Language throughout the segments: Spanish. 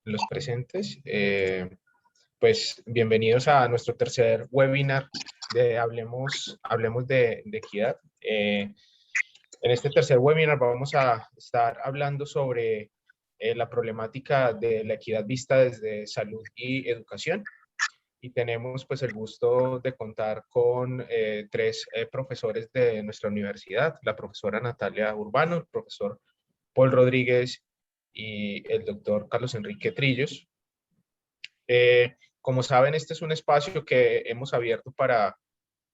los presentes. Pues bienvenidos a nuestro tercer webinar de Hablemos de Equidad. En este tercer webinar vamos a estar hablando sobre la problemática de la equidad vista desde salud y educación. Y tenemos pues el gusto de contar con tres profesores de nuestra universidad, la profesora Natalia Urbano, el profesor Paul Rodríguez y el doctor Carlos Enrique Trillos. Como saben, este es un espacio que hemos abierto para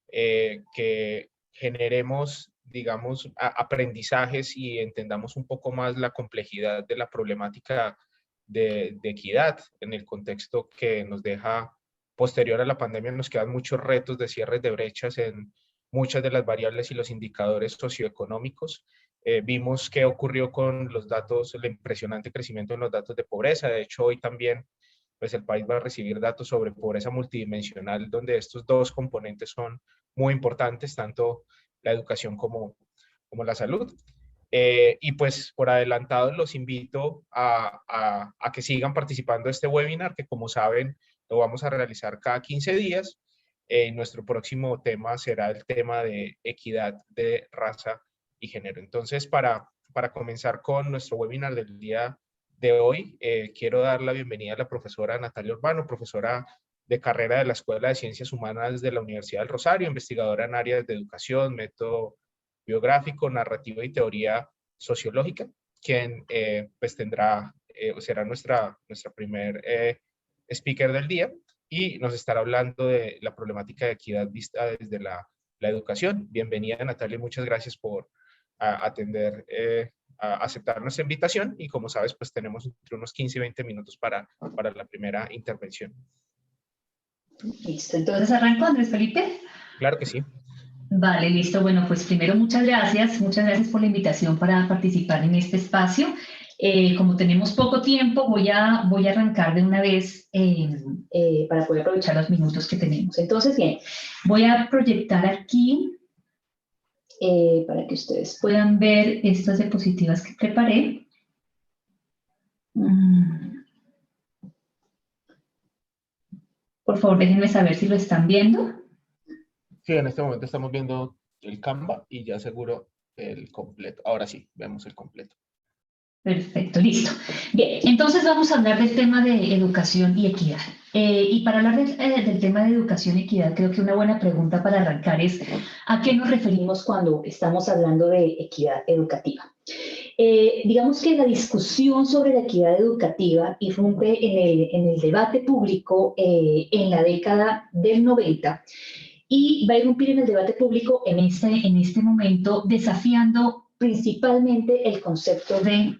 que generemos, digamos, aprendizajes y entendamos un poco más la complejidad de la problemática de equidad en el contexto que nos deja posterior a la pandemia. Nos quedan muchos retos de cierres de brechas en muchas de las variables y los indicadores socioeconómicos. Vimos qué ocurrió con los datos, el impresionante crecimiento en los datos de pobreza. De hecho, hoy también pues el país va a recibir datos sobre pobreza multidimensional, donde estos dos componentes son muy importantes, tanto la educación como la salud. Y pues por adelantado los invito a que sigan participando de este webinar, que como saben lo vamos a realizar cada 15 días. Nuestro próximo tema será el tema de equidad de raza y género. Entonces, para comenzar con nuestro webinar del día de hoy, quiero dar la bienvenida a la profesora Natalia Urbano, profesora de carrera de la Escuela de Ciencias Humanas de la Universidad del Rosario, investigadora en áreas de educación, método biográfico, narrativa y teoría sociológica, quien pues será nuestra primer speaker del día y nos estará hablando de la problemática de equidad vista desde la educación. Bienvenida, Natalia, muchas gracias por atender, aceptar nuestra invitación, y como sabes, pues tenemos entre unos 15 y 20 minutos para la primera intervención. Listo, entonces arranco, Andrés Felipe. Claro que sí. Vale, listo. Bueno, pues primero muchas gracias por la invitación para participar en este espacio. Como tenemos poco tiempo, voy a arrancar de una vez para poder aprovechar los minutos que tenemos. Entonces, bien, voy a proyectar aquí para que ustedes puedan ver estas diapositivas que preparé. Por favor, déjenme saber si lo están viendo. Sí, en este momento estamos viendo el Canva y ya seguro el completo. Ahora sí, vemos el completo. Perfecto, listo. Bien, entonces vamos a hablar del tema de educación y equidad. Y para hablar del tema de educación y equidad, creo que una buena pregunta para arrancar es ¿a qué nos referimos cuando estamos hablando de equidad educativa? Digamos que la discusión sobre la equidad educativa irrumpe en el debate público en la década del 90 y va a irrumpir en el debate público en este momento, desafiando principalmente el concepto de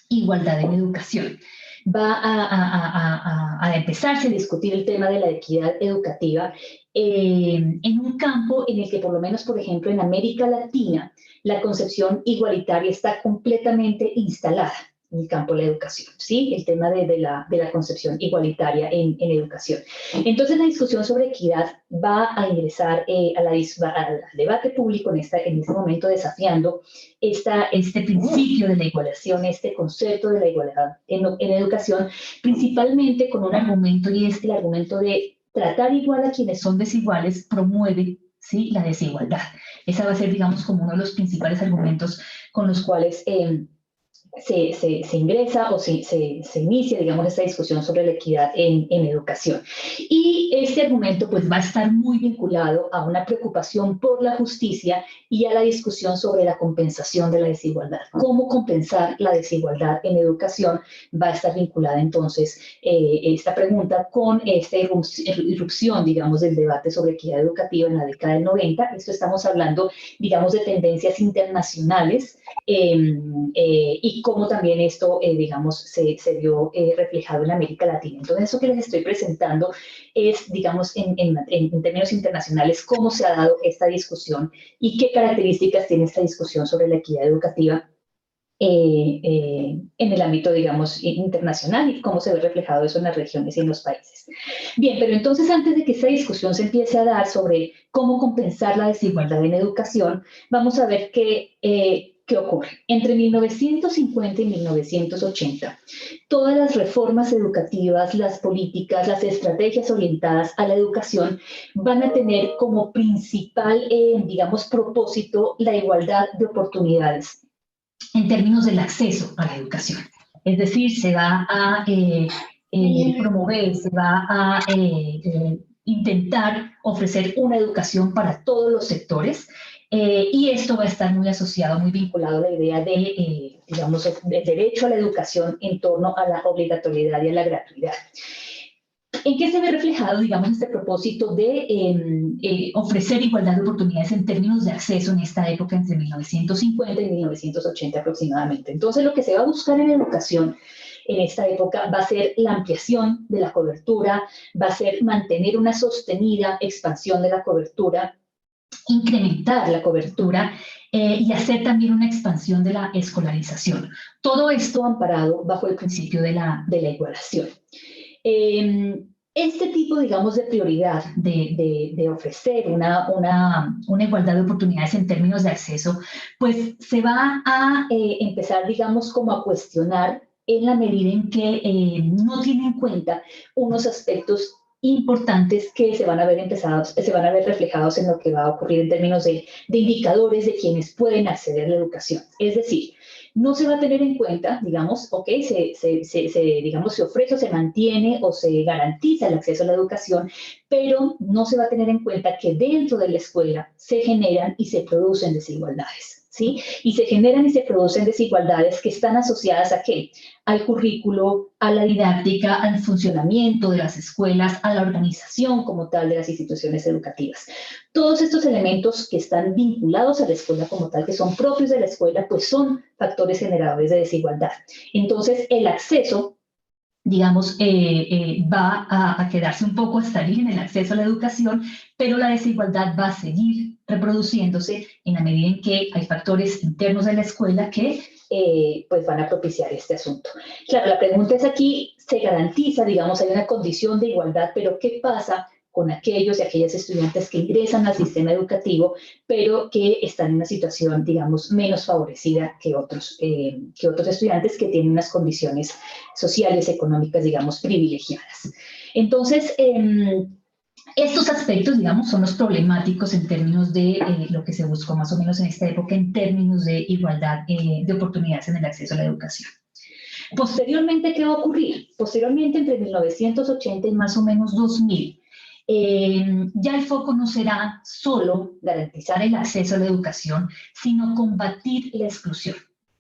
igualdad en educación. Va a empezarse a discutir el tema de la equidad educativa en un campo en el que, por lo menos, por ejemplo, en América Latina, la concepción igualitaria está completamente instalada en el campo de la educación, ¿sí? El tema de la concepción igualitaria en educación. Entonces, la discusión sobre equidad va a ingresar al debate público en este momento, desafiando este principio de la igualación, este concepto de la igualdad en educación, principalmente con un argumento, y es el argumento de tratar igual a quienes son desiguales promueve, ¿sí?, la desigualdad. Esa va a ser, digamos, como uno de los principales argumentos con los cuales se ingresa o se inicia, digamos, esta discusión sobre la equidad en educación. Y este argumento pues va a estar muy vinculado a una preocupación por la justicia y a la discusión sobre la compensación de la desigualdad. ¿Cómo compensar la desigualdad en educación? Va a estar vinculada entonces esta pregunta con esta irrupción, digamos, del debate sobre equidad educativa en la década del 90. Esto estamos hablando, digamos, de tendencias internacionales y cómo también esto, digamos, se vio reflejado en América Latina. Entonces, eso que les estoy presentando es, digamos, en términos internacionales, cómo se ha dado esta discusión y qué características tiene esta discusión sobre la equidad educativa en el ámbito, digamos, internacional, y cómo se ve reflejado eso en las regiones y en los países. Bien, pero entonces antes de que esta discusión se empiece a dar sobre cómo compensar la desigualdad en educación, vamos a ver que ¿qué ocurre? Entre 1950 y 1980, todas las reformas educativas, las políticas, las estrategias orientadas a la educación van a tener como principal, digamos, propósito la igualdad de oportunidades en términos del acceso a la educación. Es decir, se va a promover, se va a intentar ofrecer una educación para todos los sectores, y esto va a estar muy asociado, muy vinculado a la idea de, digamos, del derecho a la educación en torno a la obligatoriedad y a la gratuidad. ¿En qué se ve reflejado, digamos, este propósito de ofrecer igualdad de oportunidades en términos de acceso en esta época entre 1950 y 1980 aproximadamente? Entonces, lo que se va a buscar en educación en esta época va a ser la ampliación de la cobertura, va a ser mantener una sostenida expansión de la cobertura, incrementar la cobertura y hacer también una expansión de la escolarización. Todo esto amparado bajo el principio de la igualación. Este tipo, digamos, de prioridad de ofrecer una igualdad de oportunidades en términos de acceso, pues se va a empezar, digamos, como a cuestionar en la medida en que no tiene en cuenta unos aspectos importantes que se van a ver reflejados en lo que va a ocurrir en términos de indicadores de quienes pueden acceder a la educación. Es decir, no se va a tener en cuenta, digamos, digamos, se ofrece o se mantiene o se garantiza el acceso a la educación, pero no se va a tener en cuenta que dentro de la escuela se generan y se producen desigualdades, ¿sí? Y se generan y se producen desigualdades que están asociadas ¿a qué? Al currículo, a la didáctica, al funcionamiento de las escuelas, a la organización como tal de las instituciones educativas. Todos estos elementos que están vinculados a la escuela como tal, que son propios de la escuela, pues son factores generadores de desigualdad. Entonces, el acceso, digamos, va a quedarse un poco estéril en el acceso a la educación, pero la desigualdad va a seguir reproduciéndose en la medida en que hay factores internos de la escuela que pues van a propiciar este asunto. Claro, la pregunta es aquí, se garantiza, digamos, hay una condición de igualdad, pero ¿qué pasa con aquellos y aquellas estudiantes que ingresan al sistema educativo, pero que están en una situación, digamos, menos favorecida que otros estudiantes que tienen unas condiciones sociales, económicas, digamos, privilegiadas? Entonces, estos aspectos, digamos, son los problemáticos en términos de lo que se buscó más o menos en esta época en términos de igualdad de oportunidades en el acceso a la educación. Posteriormente, ¿qué va a ocurrir? Posteriormente, entre 1980 y más o menos 2000, ya el foco no será solo garantizar el acceso a la educación, sino combatir la exclusión.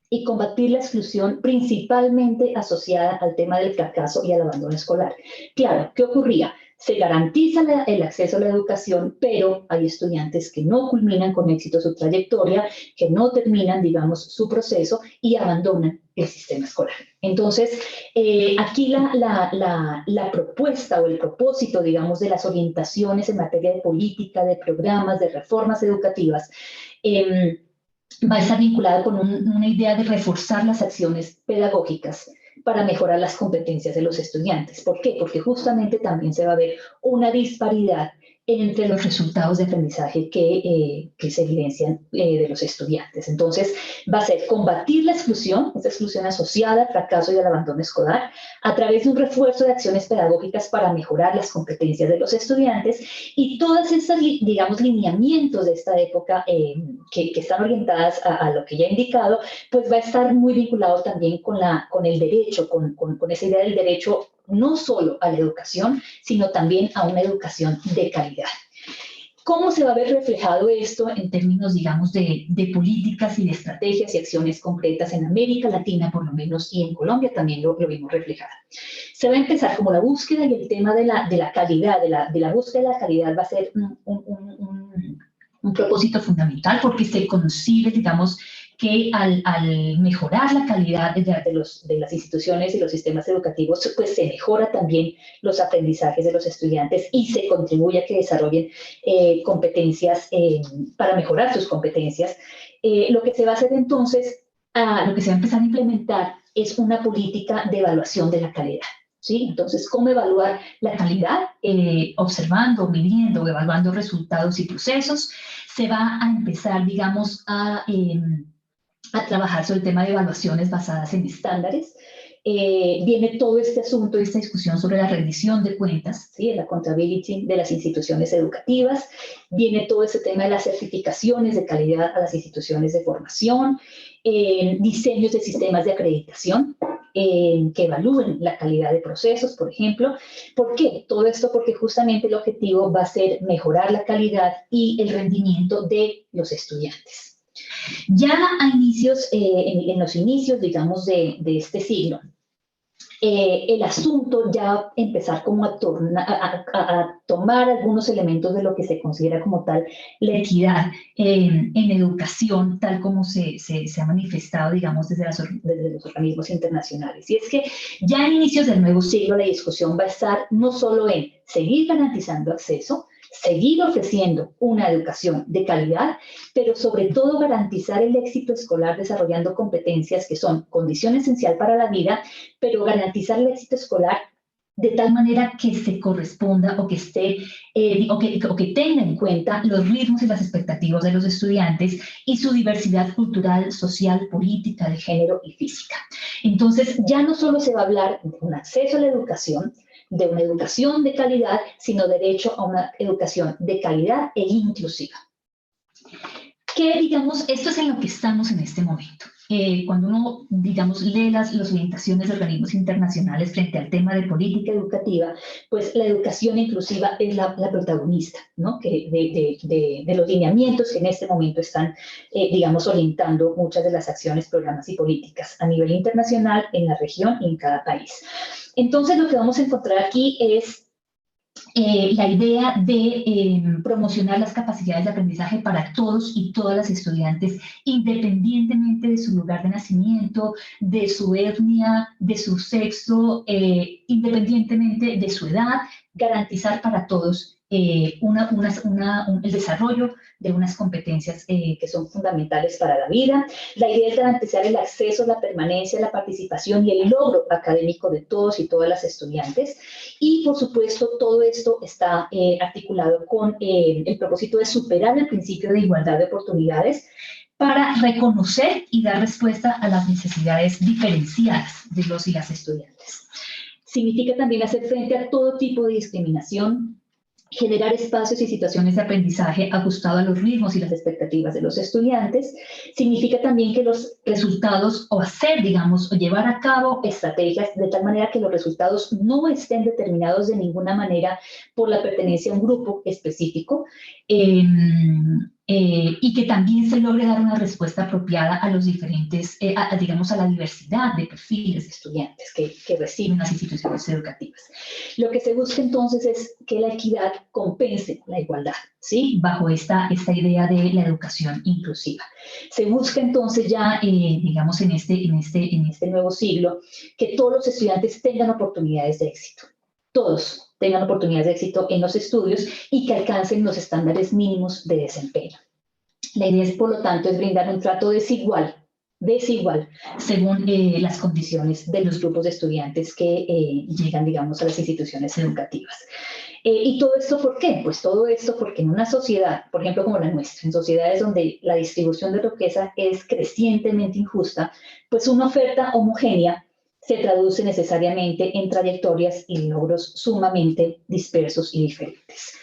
Y combatir la exclusión principalmente asociada al tema del fracaso y al abandono escolar. Claro, ¿qué ocurría? Se garantiza el acceso a la educación, pero hay estudiantes que no culminan con éxito su trayectoria, que no terminan, digamos, su proceso y abandonan el sistema escolar. Entonces, aquí la propuesta o el propósito, digamos, de las orientaciones en materia de política, de programas, de reformas educativas, va a estar vinculada con una idea de reforzar las acciones pedagógicas para mejorar las competencias de los estudiantes. ¿Por qué? Porque justamente también se va a ver una disparidad entre los resultados de aprendizaje que se evidencian de los estudiantes. Entonces, va a ser combatir la exclusión, esta exclusión asociada al fracaso y al abandono escolar, a través de un refuerzo de acciones pedagógicas para mejorar las competencias de los estudiantes, y todas estas, digamos, lineamientos de esta época que están orientadas a lo que ya he indicado, pues va a estar muy vinculado también con el derecho, con esa idea del derecho no solo a la educación, sino también a una educación de calidad. ¿Cómo se va a ver reflejado esto en términos, digamos, de políticas y de estrategias y acciones concretas en América Latina, por lo menos, y en Colombia también lo vimos reflejado? Se va a empezar como la búsqueda y el tema de la calidad, de la búsqueda de la calidad va a ser un propósito fundamental, porque se concibe, digamos, que al mejorar la calidad de las instituciones y los sistemas educativos, pues se mejora también los aprendizajes de los estudiantes y se contribuye a que desarrollen competencias para mejorar sus competencias. Lo que se va a hacer entonces, lo que se va a empezar a implementar es una política de evaluación de la calidad. ¿Sí? Entonces, ¿cómo evaluar la calidad? Observando, midiendo, evaluando resultados y procesos. Se va a empezar, digamos, a a trabajar sobre el tema de evaluaciones basadas en estándares. Viene todo este asunto, esta discusión sobre la rendición de cuentas, ¿sí? La accountability de las instituciones educativas. Viene todo ese tema de las certificaciones de calidad a las instituciones de formación, diseños de sistemas de acreditación que evalúen la calidad de procesos, por ejemplo. ¿Por qué? Todo esto porque justamente el objetivo va a ser mejorar la calidad y el rendimiento de los estudiantes. Ya a inicios, en los inicios, digamos, de este siglo, el asunto ya empezar como a tomar algunos elementos de lo que se considera como tal la equidad en educación, tal como se ha manifestado, digamos, desde los organismos internacionales. Y es que ya a inicios del nuevo siglo la discusión va a estar no solo en seguir garantizando acceso, seguir ofreciendo una educación de calidad, pero sobre todo garantizar el éxito escolar desarrollando competencias que son condición esencial para la vida, pero garantizar el éxito escolar de tal manera que se corresponda o que esté o que tenga en cuenta los ritmos y las expectativas de los estudiantes y su diversidad cultural, social, política, de género y física. Entonces, ya no solo se va a hablar de un acceso a la educación, de una educación de calidad, sino derecho a una educación de calidad e inclusiva. Que, digamos, esto es en lo que estamos en este momento. Cuando uno, digamos, lee las orientaciones de organismos internacionales frente al tema de política educativa, pues la educación inclusiva es la protagonista, ¿no? De los lineamientos que en este momento están, digamos, orientando muchas de las acciones, programas y políticas a nivel internacional, en la región y en cada país. Entonces, lo que vamos a encontrar aquí es la idea de promocionar las capacidades de aprendizaje para todos y todas las estudiantes, independientemente de su lugar de nacimiento, de su etnia, de su sexo, independientemente de su edad, garantizar para todos el desarrollo de unas competencias que son fundamentales para la vida. La idea es garantizar el acceso, la permanencia, la participación y el logro académico de todos y todas las estudiantes. Y, por supuesto, todo esto está articulado con el propósito de superar el principio de igualdad de oportunidades para reconocer y dar respuesta a las necesidades diferenciadas de los y las estudiantes. Significa también hacer frente a todo tipo de discriminación, generar espacios y situaciones de aprendizaje ajustado a los ritmos y las expectativas de los estudiantes. Significa también que los resultados, o hacer, digamos, o llevar a cabo estrategias de tal manera que los resultados no estén determinados de ninguna manera por la pertenencia a un grupo específico, y que también se logre dar una respuesta apropiada a los diferentes, digamos, a la diversidad de perfiles de estudiantes que reciben las instituciones educativas. Lo que se busca entonces es que la equidad compense la igualdad, ¿sí? Bajo esta idea de la educación inclusiva. Se busca entonces ya, digamos, en este nuevo siglo, que todos los estudiantes tengan oportunidades de éxito. Todos tengan oportunidades de éxito en los estudios y que alcancen los estándares mínimos de desempeño. La idea es, por lo tanto, es brindar un trato desigual según las condiciones de los grupos de estudiantes que llegan, digamos, a las instituciones educativas. ¿Y todo esto por qué? Pues todo esto porque en una sociedad, por ejemplo, como la nuestra, en sociedades donde la distribución de riqueza es crecientemente injusta, pues una oferta homogénea se traduce necesariamente en trayectorias y logros sumamente dispersos y diferentes.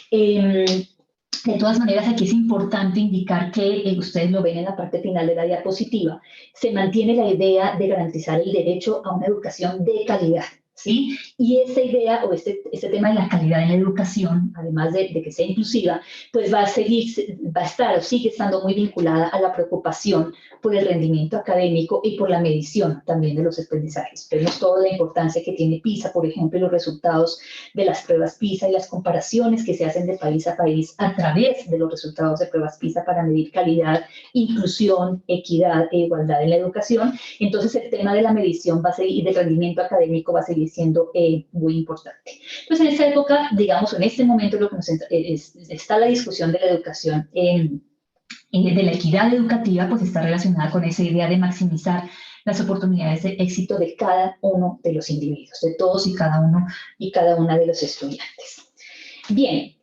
De todas maneras, aquí es importante indicar que, ustedes lo ven en la parte final de la diapositiva, se mantiene la idea de garantizar el derecho a una educación de calidad, ¿sí? Y esta idea o este tema de la calidad en la educación, además de que sea inclusiva, pues va a estar o sigue estando muy vinculada a la preocupación por el rendimiento académico y por la medición también de los aprendizajes. Vemos toda la importancia que tiene PISA, por ejemplo, y los resultados de las pruebas PISA y las comparaciones que se hacen de país a país a través de los resultados de pruebas PISA para medir calidad, inclusión, equidad e igualdad en la educación. Entonces, el tema de la medición va a seguir, del rendimiento académico va a seguir siendo muy importante. Entonces, en esta época, digamos, en este momento, lo que está la discusión de la educación de la equidad educativa, pues está relacionada con esa idea de maximizar las oportunidades de éxito de cada uno de los individuos, de todos y cada uno y cada una de los estudiantes. Bien,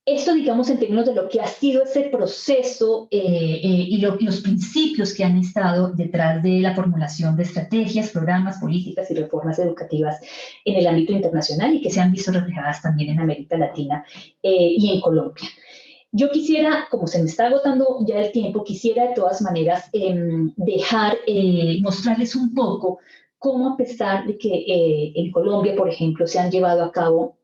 Esto, digamos, en términos de lo que ha sido ese proceso y los principios que han estado detrás de la formulación de estrategias, programas, políticas y reformas educativas en el ámbito internacional y que se han visto reflejadas también en América Latina y en Colombia. Yo quisiera, como se me está agotando ya el tiempo, quisiera de todas maneras mostrarles un poco cómo, a pesar de que en Colombia, por ejemplo, se han llevado a cabo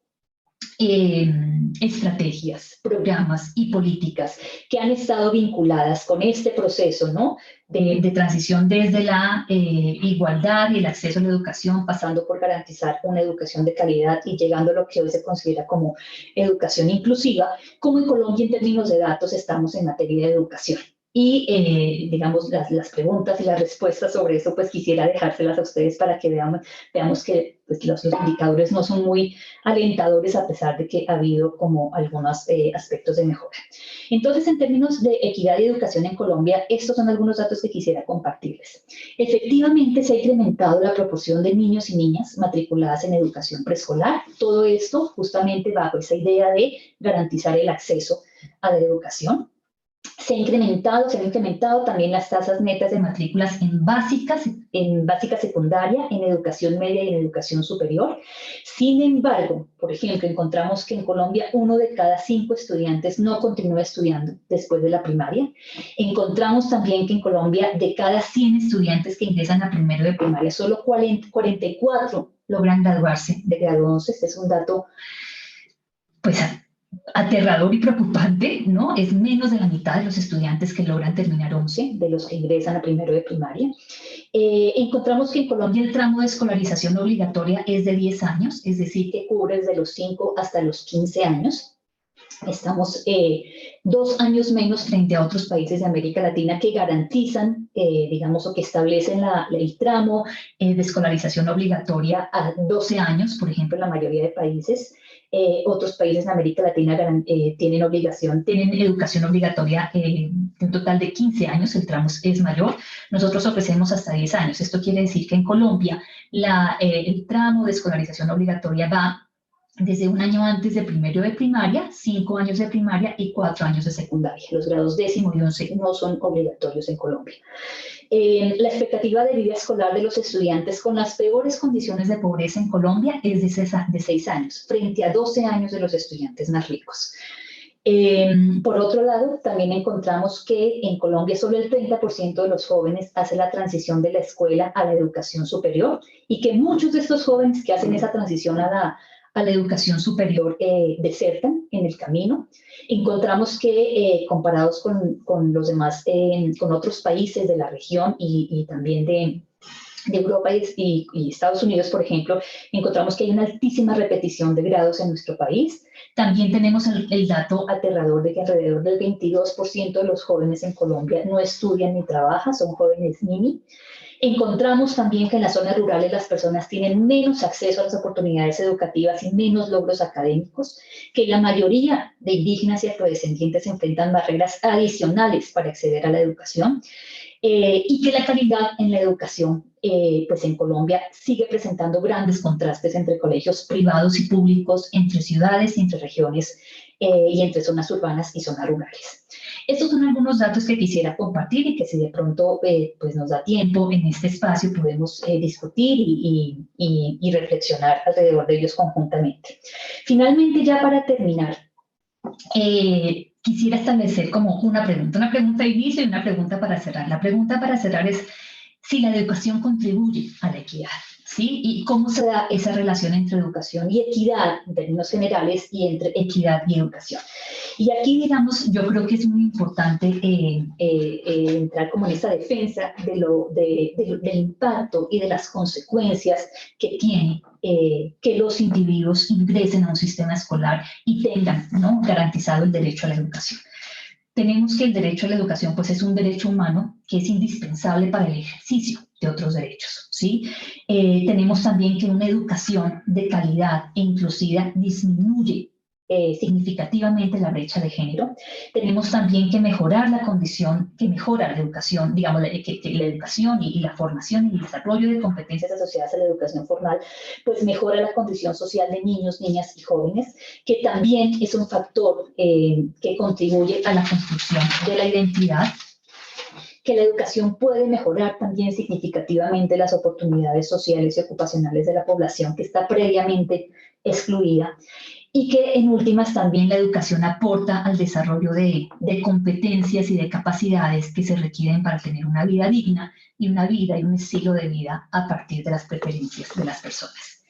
estrategias, programas y políticas que han estado vinculadas con este proceso, ¿no? de transición desde la igualdad y el acceso a la educación, pasando por garantizar una educación de calidad y llegando a lo que hoy se considera como educación inclusiva, como en Colombia en términos de datos estamos en materia de educación. Y, digamos, las preguntas y las respuestas sobre eso, pues quisiera dejárselas a ustedes para que veamos que pues, los indicadores no son muy alentadores a pesar de que ha habido como algunos aspectos de mejora. Entonces, en términos de equidad y educación en Colombia, estos son algunos datos que quisiera compartirles. Efectivamente, se ha incrementado la proporción de niños y niñas matriculadas en educación preescolar. Todo esto justamente bajo esa idea de garantizar el acceso a la educación. Se han incrementado también las tasas netas de matrículas en básica secundaria, en educación media y en educación superior. Sin embargo, por ejemplo, encontramos que en Colombia 1 de cada 5 estudiantes no continúa estudiando después de la primaria. Encontramos también que en Colombia de cada 100 estudiantes que ingresan a primero de primaria, solo 44 logran graduarse de grado 11. Este es un dato, pues, aterrador y preocupante, ¿no? Es menos de la mitad de los estudiantes que logran terminar 11, de los que ingresan a primero de primaria. Encontramos que en Colombia el tramo de escolarización obligatoria es de 10 años, es decir, que cubre desde los 5 hasta los 15 años. Estamos 2 años menos frente a otros países de América Latina que garantizan, digamos, o que establecen el tramo de escolarización obligatoria a 12 años, por ejemplo, en la mayoría de países. Otros países de América Latina tienen educación obligatoria un total de 15 años, el tramo es mayor. Nosotros ofrecemos hasta 10 años. Esto quiere decir que en Colombia el tramo de escolarización obligatoria va desde un año antes de primero de primaria, 5 años de primaria y 4 años de secundaria. Los grados 10º y 11 no son obligatorios en Colombia. La expectativa de vida escolar de los estudiantes con las peores condiciones de pobreza en Colombia es de 6 años, frente a 12 años de los estudiantes más ricos. Por otro lado, también encontramos que en Colombia solo el 30% de los jóvenes hace la transición de la escuela a la educación superior y que muchos de estos jóvenes que hacen esa transición a la educación superior desertan en el camino. Encontramos que comparados con los demás, con otros países de la región y también de Europa y Estados Unidos, por ejemplo, encontramos que hay una altísima repetición de grados en nuestro país. También tenemos el dato aterrador de que alrededor del 22% de los jóvenes en Colombia no estudian ni trabajan, son jóvenes NINI. Encontramos también que en las zonas rurales las personas tienen menos acceso a las oportunidades educativas y menos logros académicos, que la mayoría de indígenas y afrodescendientes enfrentan barreras adicionales para acceder a la educación y que la calidad en la educación pues en Colombia sigue presentando grandes contrastes entre colegios privados y públicos, entre ciudades y entre regiones y entre zonas urbanas y zonas rurales. Estos son algunos datos que quisiera compartir y que si de pronto pues nos da tiempo en este espacio podemos discutir y reflexionar alrededor de ellos conjuntamente. Finalmente, ya para terminar, quisiera establecer como una pregunta de inicio y una pregunta para cerrar. La pregunta para cerrar es si la educación contribuye a la equidad, ¿sí? Y cómo se da esa relación entre educación y equidad en términos generales y entre equidad y educación. Y aquí, digamos, yo creo que es muy importante entrar como en esa defensa del impacto y de las consecuencias que tiene que los individuos ingresen a un sistema escolar y tengan, ¿no?, garantizado el derecho a la educación. Tenemos que el derecho a la educación pues es un derecho humano que es indispensable para el ejercicio de otros derechos, ¿sí? Tenemos también que una educación de calidad e inclusiva disminuye significativamente la brecha de género. Tenemos también que mejorar la condición, que mejora la educación, digamos, que la educación y la formación y el desarrollo de competencias asociadas a la educación formal, pues mejora la condición social de niños, niñas y jóvenes, que también es un factor que contribuye a la construcción de la identidad, que la educación puede mejorar también significativamente las oportunidades sociales y ocupacionales de la población que está previamente excluida, y que en últimas también la educación aporta al desarrollo de competencias y de capacidades que se requieren para tener una vida digna y una vida y un estilo de vida a partir de las preferencias de las personas.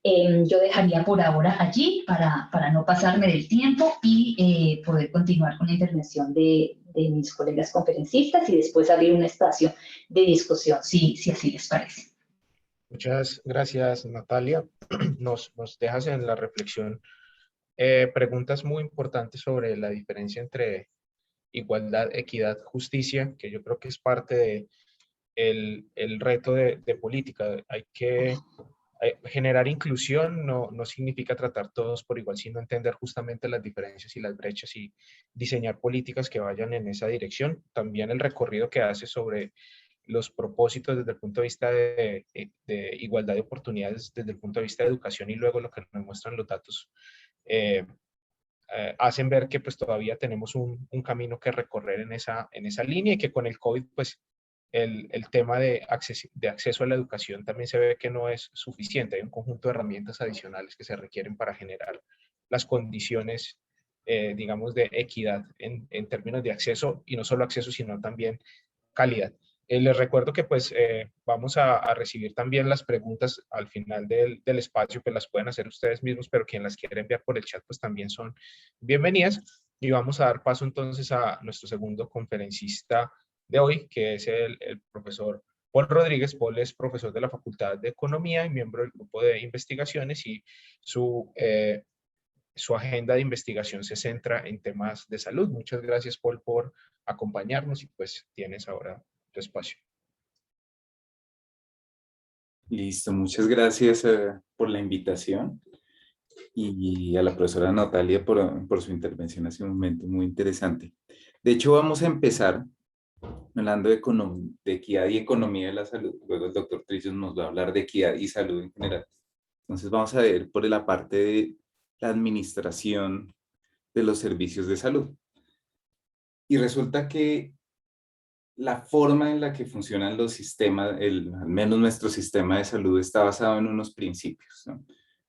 Yo dejaría por ahora allí para no pasarme del tiempo y poder continuar con la intervención de mis colegas conferencistas y después abrir un espacio de discusión, si así les parece. Muchas gracias, Natalia. Nos dejas en la reflexión preguntas muy importantes sobre la diferencia entre igualdad, equidad, justicia, que yo creo que es parte de el reto de política. Hay que generar inclusión, no significa tratar todos por igual, sino entender justamente las diferencias y las brechas y diseñar políticas que vayan en esa dirección. También el recorrido que hace sobre los propósitos desde el punto de vista de igualdad de oportunidades, desde el punto de vista de educación y luego lo que nos muestran los datos, eh, hacen ver que pues todavía tenemos un camino que recorrer en esa línea y que con el COVID pues el tema de acceso a la educación también se ve que no es suficiente. Hay un conjunto de herramientas adicionales que se requieren para generar las condiciones, digamos, de equidad en términos de acceso y no solo acceso, sino también calidad. Les recuerdo que pues vamos a recibir también las preguntas al final del espacio, que las pueden hacer ustedes mismos, pero quien las quiere enviar por el chat pues también son bienvenidas. Y vamos a dar paso entonces a nuestro segundo conferencista de hoy, que es el profesor Paul Rodríguez. Paul es profesor de la Facultad de Economía y miembro del grupo de investigaciones y su agenda de investigación se centra en temas de salud. Muchas gracias, Paul, por acompañarnos y pues tienes ahora tu espacio. Listo, muchas gracias por la invitación y a la profesora Natalia por su intervención hace un momento muy interesante. De hecho, vamos a empezar hablando de equidad y economía de la salud. Luego el doctor Trillos nos va a hablar de equidad y salud en general. Entonces vamos a ver por la parte de la administración de los servicios de salud. Y resulta que la forma en la que funcionan los sistemas, al menos nuestro sistema de salud, está basado en unos principios, ¿no?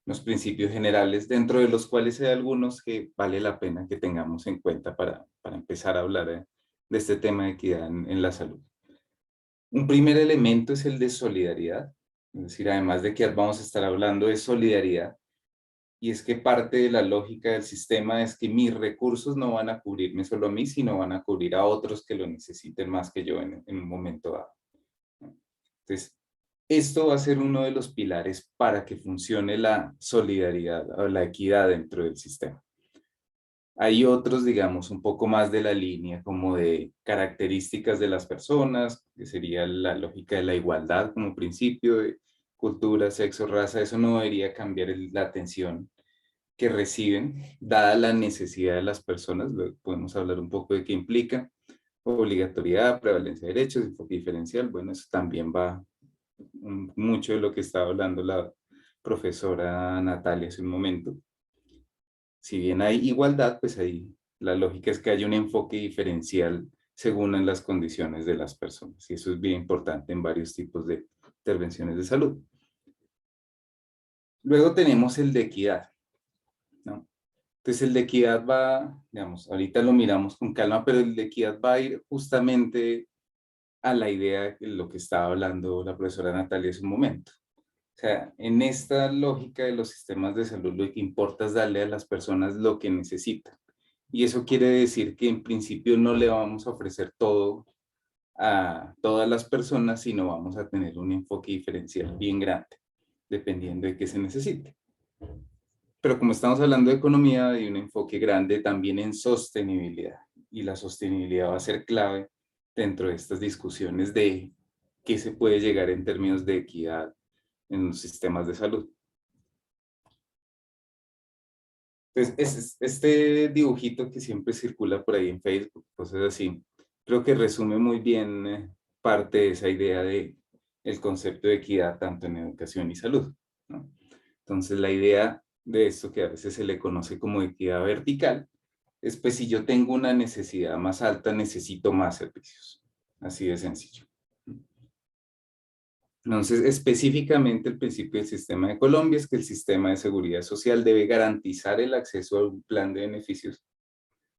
Unos principios generales, dentro de los cuales hay algunos que vale la pena que tengamos en cuenta para empezar a hablar de este tema de equidad en la salud. Un primer elemento es el de solidaridad, es decir, además de que vamos a estar hablando de solidaridad, y es que parte de la lógica del sistema es que mis recursos no van a cubrirme solo a mí, sino van a cubrir a otros que lo necesiten más que yo en un momento dado. Entonces, esto va a ser uno de los pilares para que funcione la solidaridad o la equidad dentro del sistema. Hay otros, digamos, un poco más de la línea, como de características de las personas, que sería la lógica de la igualdad como principio, de cultura, sexo, raza. Eso no debería cambiar la atención que reciben, dada la necesidad de las personas. Luego podemos hablar un poco de qué implica, obligatoriedad, prevalencia de derechos, enfoque diferencial. Bueno, eso también va mucho de lo que estaba hablando la profesora Natalia hace un momento. Si bien hay igualdad, pues ahí la lógica es que haya un enfoque diferencial según en las condiciones de las personas. Y eso es bien importante en varios tipos de intervenciones de salud. Luego tenemos el de equidad, ¿no? Entonces el de equidad va, digamos, ahorita lo miramos con calma, pero el de equidad va a ir justamente a la idea de lo que estaba hablando la profesora Natalia hace un momento. O sea, en esta lógica de los sistemas de salud, lo que importa es darle a las personas lo que necesitan. Y eso quiere decir que en principio no le vamos a ofrecer todo a todas las personas, sino vamos a tener un enfoque diferencial bien grande, dependiendo de qué se necesite. Pero como estamos hablando de economía, hay un enfoque grande también en sostenibilidad. Y la sostenibilidad va a ser clave dentro de estas discusiones de qué se puede llegar en términos de equidad en los sistemas de salud. Entonces, este dibujito que siempre circula por ahí en Facebook, cosas así, creo que resume muy bien parte de esa idea de el concepto de equidad tanto en educación y salud, ¿no? Entonces, la idea de esto que a veces se le conoce como equidad vertical es pues si yo tengo una necesidad más alta, necesito más servicios. Así de sencillo. Entonces, específicamente el principio del sistema de Colombia es que el sistema de seguridad social debe garantizar el acceso a un plan de beneficios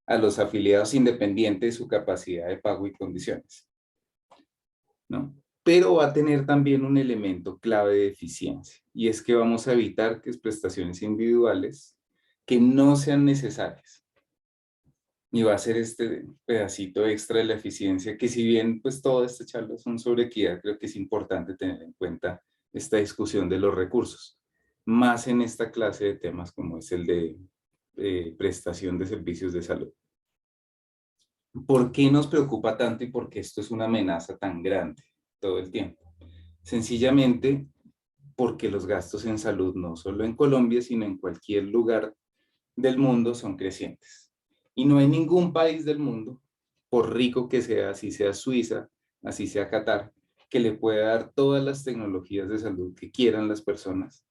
a los afiliados independientes de su capacidad de pago y condiciones, ¿no? Pero va a tener también un elemento clave de eficiencia, y es que vamos a evitar que prestaciones individuales que no sean necesarias. Y va a ser este pedacito extra de la eficiencia, que si bien pues todas estas charlas son sobre equidad, creo que es importante tener en cuenta esta discusión de los recursos, más en esta clase de temas como es el de prestación de servicios de salud. ¿Por qué nos preocupa tanto y por qué esto es una amenaza tan grande todo el tiempo? Sencillamente porque los gastos en salud, no solo en Colombia, sino en cualquier lugar del mundo, son crecientes. Y no hay ningún país del mundo, por rico que sea, así sea Suiza, así sea Qatar, que le pueda dar todas las tecnologías de salud que quieran las personas,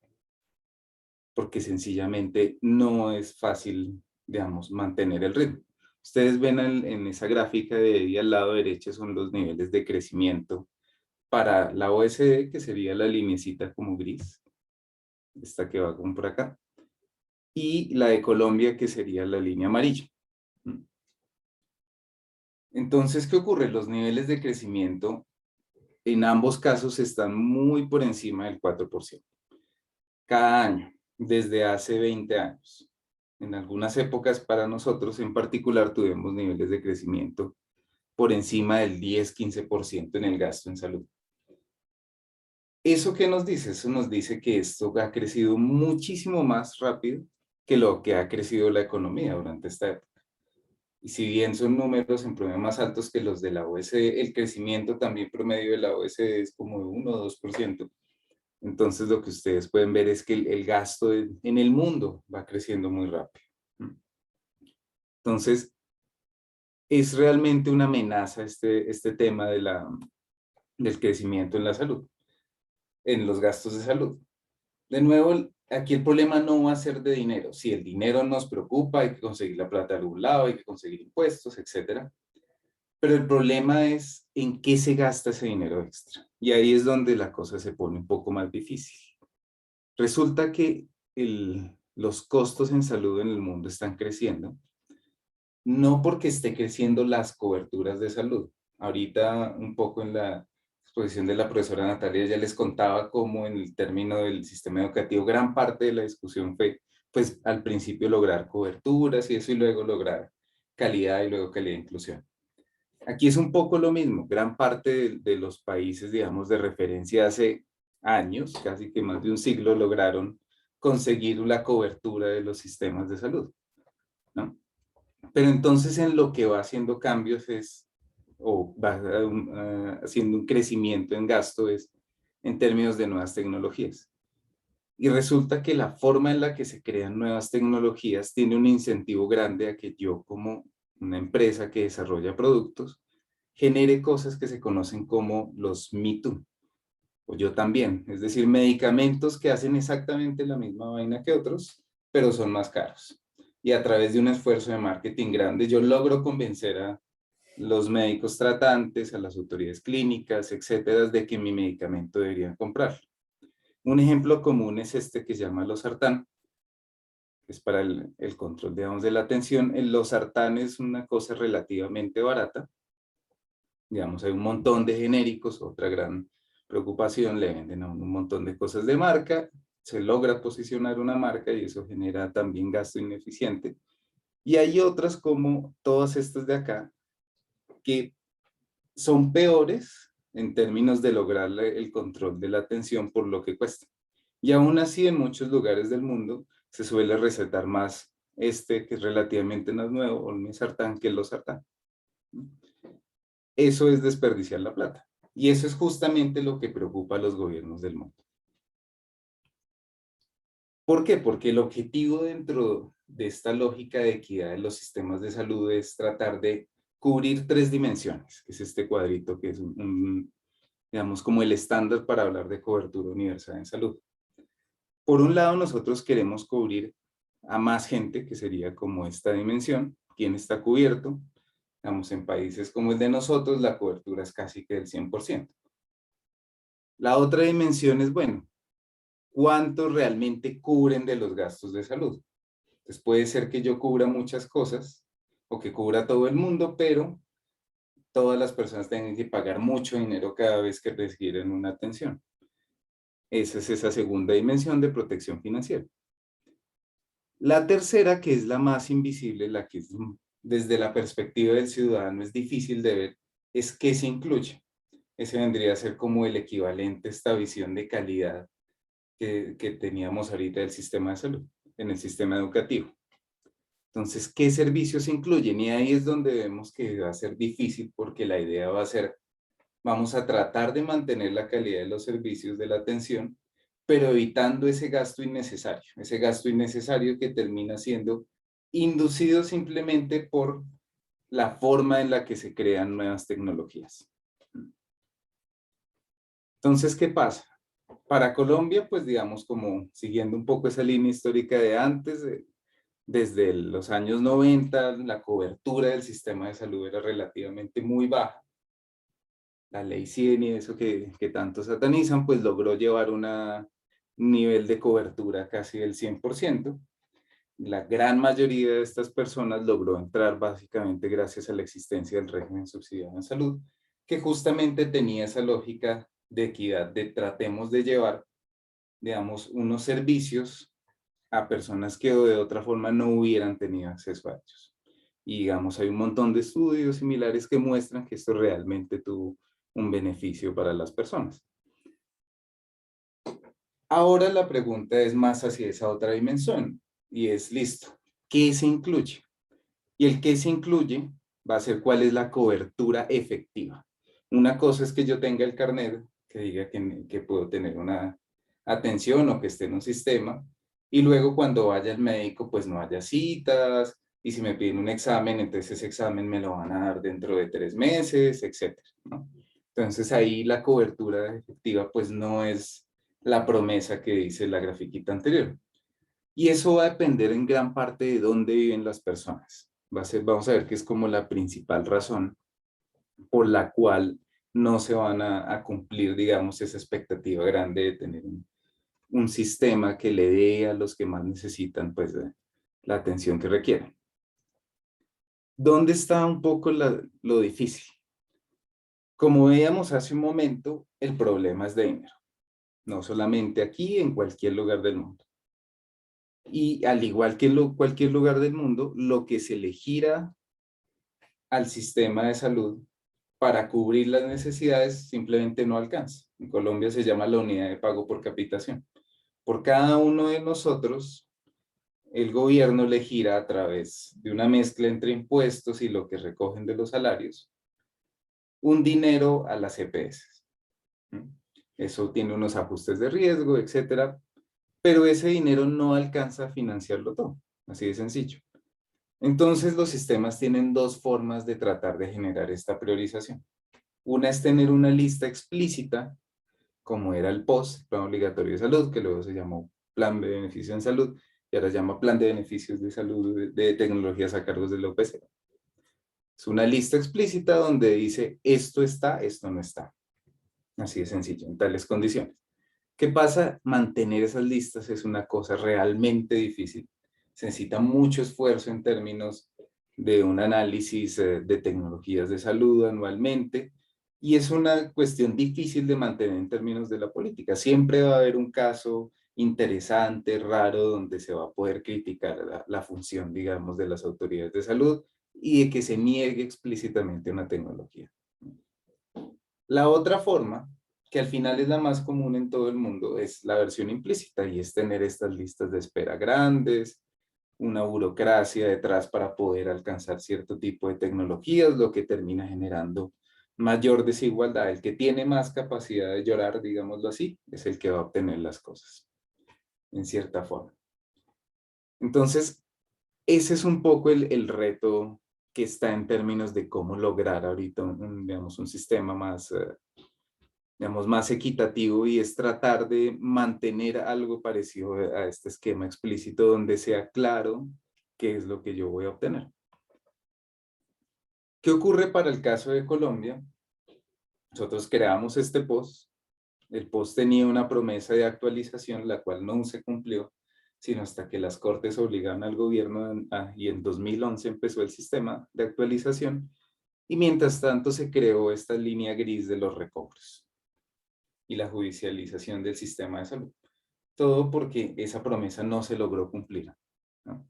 porque sencillamente no es fácil, digamos, mantener el ritmo. Ustedes ven en esa gráfica de ahí al lado derecho son los niveles de crecimiento para la OECD, que sería la linecita como gris, esta que va como por acá, y la de Colombia, que sería la línea amarilla. Entonces, ¿qué ocurre? Los niveles de crecimiento en ambos casos están muy por encima del 4% cada año, desde hace 20 años. En algunas épocas para nosotros en particular tuvimos niveles de crecimiento por encima del 10-15% en el gasto en salud. ¿Eso qué nos dice? Eso nos dice que esto ha crecido muchísimo más rápido que lo que ha crecido la economía durante esta época. Y si bien son números en promedio más altos que los de la OECD, el crecimiento también promedio de la OECD es como de 1 o 2%. Entonces lo que ustedes pueden ver es que el gasto en el mundo va creciendo muy rápido. Entonces, es realmente una amenaza este tema del crecimiento en la salud, en los gastos de salud. De nuevo, aquí el problema no va a ser de dinero. Si el dinero nos preocupa, hay que conseguir la plata de algún lado, hay que conseguir impuestos, etcétera. Pero el problema es en qué se gasta ese dinero extra. Y ahí es donde la cosa se pone un poco más difícil. Resulta que los costos en salud en el mundo están creciendo, no porque esté creciendo las coberturas de salud. Ahorita un poco en la exposición de la profesora Natalia ya les contaba cómo en el término del sistema educativo gran parte de la discusión fue, pues al principio lograr coberturas y eso y luego lograr calidad y luego calidad e inclusión. Aquí es un poco lo mismo, gran parte de los países, digamos, de referencia hace años, casi que más de un siglo, lograron conseguir la cobertura de los sistemas de salud, ¿no? Pero entonces en lo que va haciendo cambios es, o va haciendo un crecimiento en gasto es en términos de nuevas tecnologías. Y resulta que la forma en la que se crean nuevas tecnologías tiene un incentivo grande a que yo como una empresa que desarrolla productos genere cosas que se conocen como los Me Too, o yo también, es decir, medicamentos que hacen exactamente la misma vaina que otros, pero son más caros. Y a través de un esfuerzo de marketing grande, yo logro convencer a los médicos tratantes, a las autoridades clínicas, etcétera, de que mi medicamento deberían comprar. Un ejemplo común es este que se llama losartán, que es para el control, digamos, de la atención. El losartán es una cosa relativamente barata. Digamos, hay un montón de genéricos, otra gran preocupación, le venden a un montón de cosas de marca, se logra posicionar una marca y eso genera también gasto ineficiente. Y hay otras como todas estas de acá, que son peores en términos de lograr el control de la atención por lo que cuesta. Y aún así, en muchos lugares del mundo se suele recetar más este, que es relativamente más nuevo, olmesartán, que el losartán. Eso es desperdiciar la plata. Y eso es justamente lo que preocupa a los gobiernos del mundo. ¿Por qué? Porque el objetivo dentro de esta lógica de equidad de los sistemas de salud es tratar de cubrir 3 dimensiones, que es este cuadrito que es digamos, como el estándar para hablar de cobertura universal en salud. Por un lado, nosotros queremos cubrir a más gente, que sería como esta dimensión, quién está cubierto. Digamos, en países como el de nosotros, la cobertura es casi que del 100%. La otra dimensión es, bueno, ¿cuántos realmente cubren de los gastos de salud? Entonces puede ser que yo cubra muchas cosas, o que cubra todo el mundo, pero todas las personas tengan que pagar mucho dinero cada vez que requieren una atención. Esa es esa segunda dimensión de protección financiera. La tercera, que es la más invisible, la que es, desde la perspectiva del ciudadano es difícil de ver, es qué se incluye. Ese vendría a ser como el equivalente a esta visión de calidad que teníamos ahorita del sistema de salud, en el sistema educativo. Entonces, ¿qué servicios se incluyen? Y ahí es donde vemos que va a ser difícil, porque la idea va a ser, vamos a tratar de mantener la calidad de los servicios de la atención, pero evitando ese gasto innecesario que termina siendo inducido simplemente por la forma en la que se crean nuevas tecnologías. Entonces, ¿qué pasa? Para Colombia, pues digamos, como siguiendo un poco esa línea histórica de antes, desde los años 90, la cobertura del sistema de salud era relativamente muy baja. La ley 100 y eso que tanto satanizan, pues logró llevar un nivel de cobertura casi del 100%. La gran mayoría de estas personas logró entrar básicamente gracias a la existencia del régimen subsidiado en salud, que justamente tenía esa lógica de equidad, de tratemos de llevar, digamos, unos servicios a personas que de otra forma no hubieran tenido acceso a ellos. Y digamos, hay un montón de estudios similares que muestran que esto realmente tuvo un beneficio para las personas. Ahora la pregunta es más hacia esa otra dimensión, y es, listo, ¿qué se incluye? Y el qué se incluye va a ser cuál es la cobertura efectiva. Una cosa es que yo tenga el carnet que diga que puedo tener una atención o que esté en un sistema, y luego cuando vaya al médico pues no haya citas, y si me piden un examen, entonces ese examen me lo van a dar dentro de 3 meses, etc., ¿no? Entonces ahí la cobertura efectiva pues no es la promesa que dice la grafiquita anterior. Y eso va a depender en gran parte de dónde viven las personas. Vamos a ver que es como la principal razón por la cual no se van a cumplir, digamos, esa expectativa grande de tener un sistema que le dé a los que más necesitan, pues, la atención que requieren. ¿Dónde está un poco lo difícil? Como veíamos hace un momento, el problema es de dinero. No solamente aquí, en cualquier lugar del mundo. Y al igual que en cualquier lugar del mundo, lo que se le gira al sistema de salud para cubrir las necesidades simplemente no alcanza. En Colombia se llama la unidad de pago por capitación. Por cada uno de nosotros, el gobierno le gira a través de una mezcla entre impuestos y lo que recogen de los salarios, un dinero a las EPS. Eso tiene unos ajustes de riesgo, etcétera, pero ese dinero no alcanza a financiarlo todo, así de sencillo. Entonces los sistemas tienen dos formas de tratar de generar esta priorización. Una es tener una lista explícita, como era el POS, Plan Obligatorio de Salud, que luego se llamó Plan de Beneficios en Salud, y ahora se llama Plan de Beneficios de Salud de Tecnologías a cargo de la OPC. Es una lista explícita donde dice esto está, esto no está. Así de sencillo, en tales condiciones. ¿Qué pasa? Mantener esas listas es una cosa realmente difícil. Se necesita mucho esfuerzo en términos de un análisis de tecnologías de salud anualmente, y es una cuestión difícil de mantener en términos de la política. Siempre va a haber un caso interesante, raro, donde se va a poder criticar la función, digamos, de las autoridades de salud y de que se niegue explícitamente una tecnología. La otra forma, que al final es la más común en todo el mundo, es la versión implícita, y es tener estas listas de espera grandes, una burocracia detrás para poder alcanzar cierto tipo de tecnologías, lo que termina generando mayor desigualdad. El que tiene más capacidad de llorar, digámoslo así, es el que va a obtener las cosas. en cierta forma. Entonces, ese es un poco el reto que está en términos de cómo lograr ahorita digamos, un sistema más, digamos, más equitativo, y es tratar de mantener algo parecido a este esquema explícito donde sea claro qué es lo que yo voy a obtener. ¿Qué ocurre para el caso de Colombia? Nosotros creamos este post. El post tenía una promesa de actualización, la cual no se cumplió, sino hasta que las Cortes obligaron al gobierno y en 2011 empezó el sistema de actualización, y mientras tanto se creó esta línea gris de los recobros y la judicialización del sistema de salud. Todo porque esa promesa no se logró cumplir, ¿no?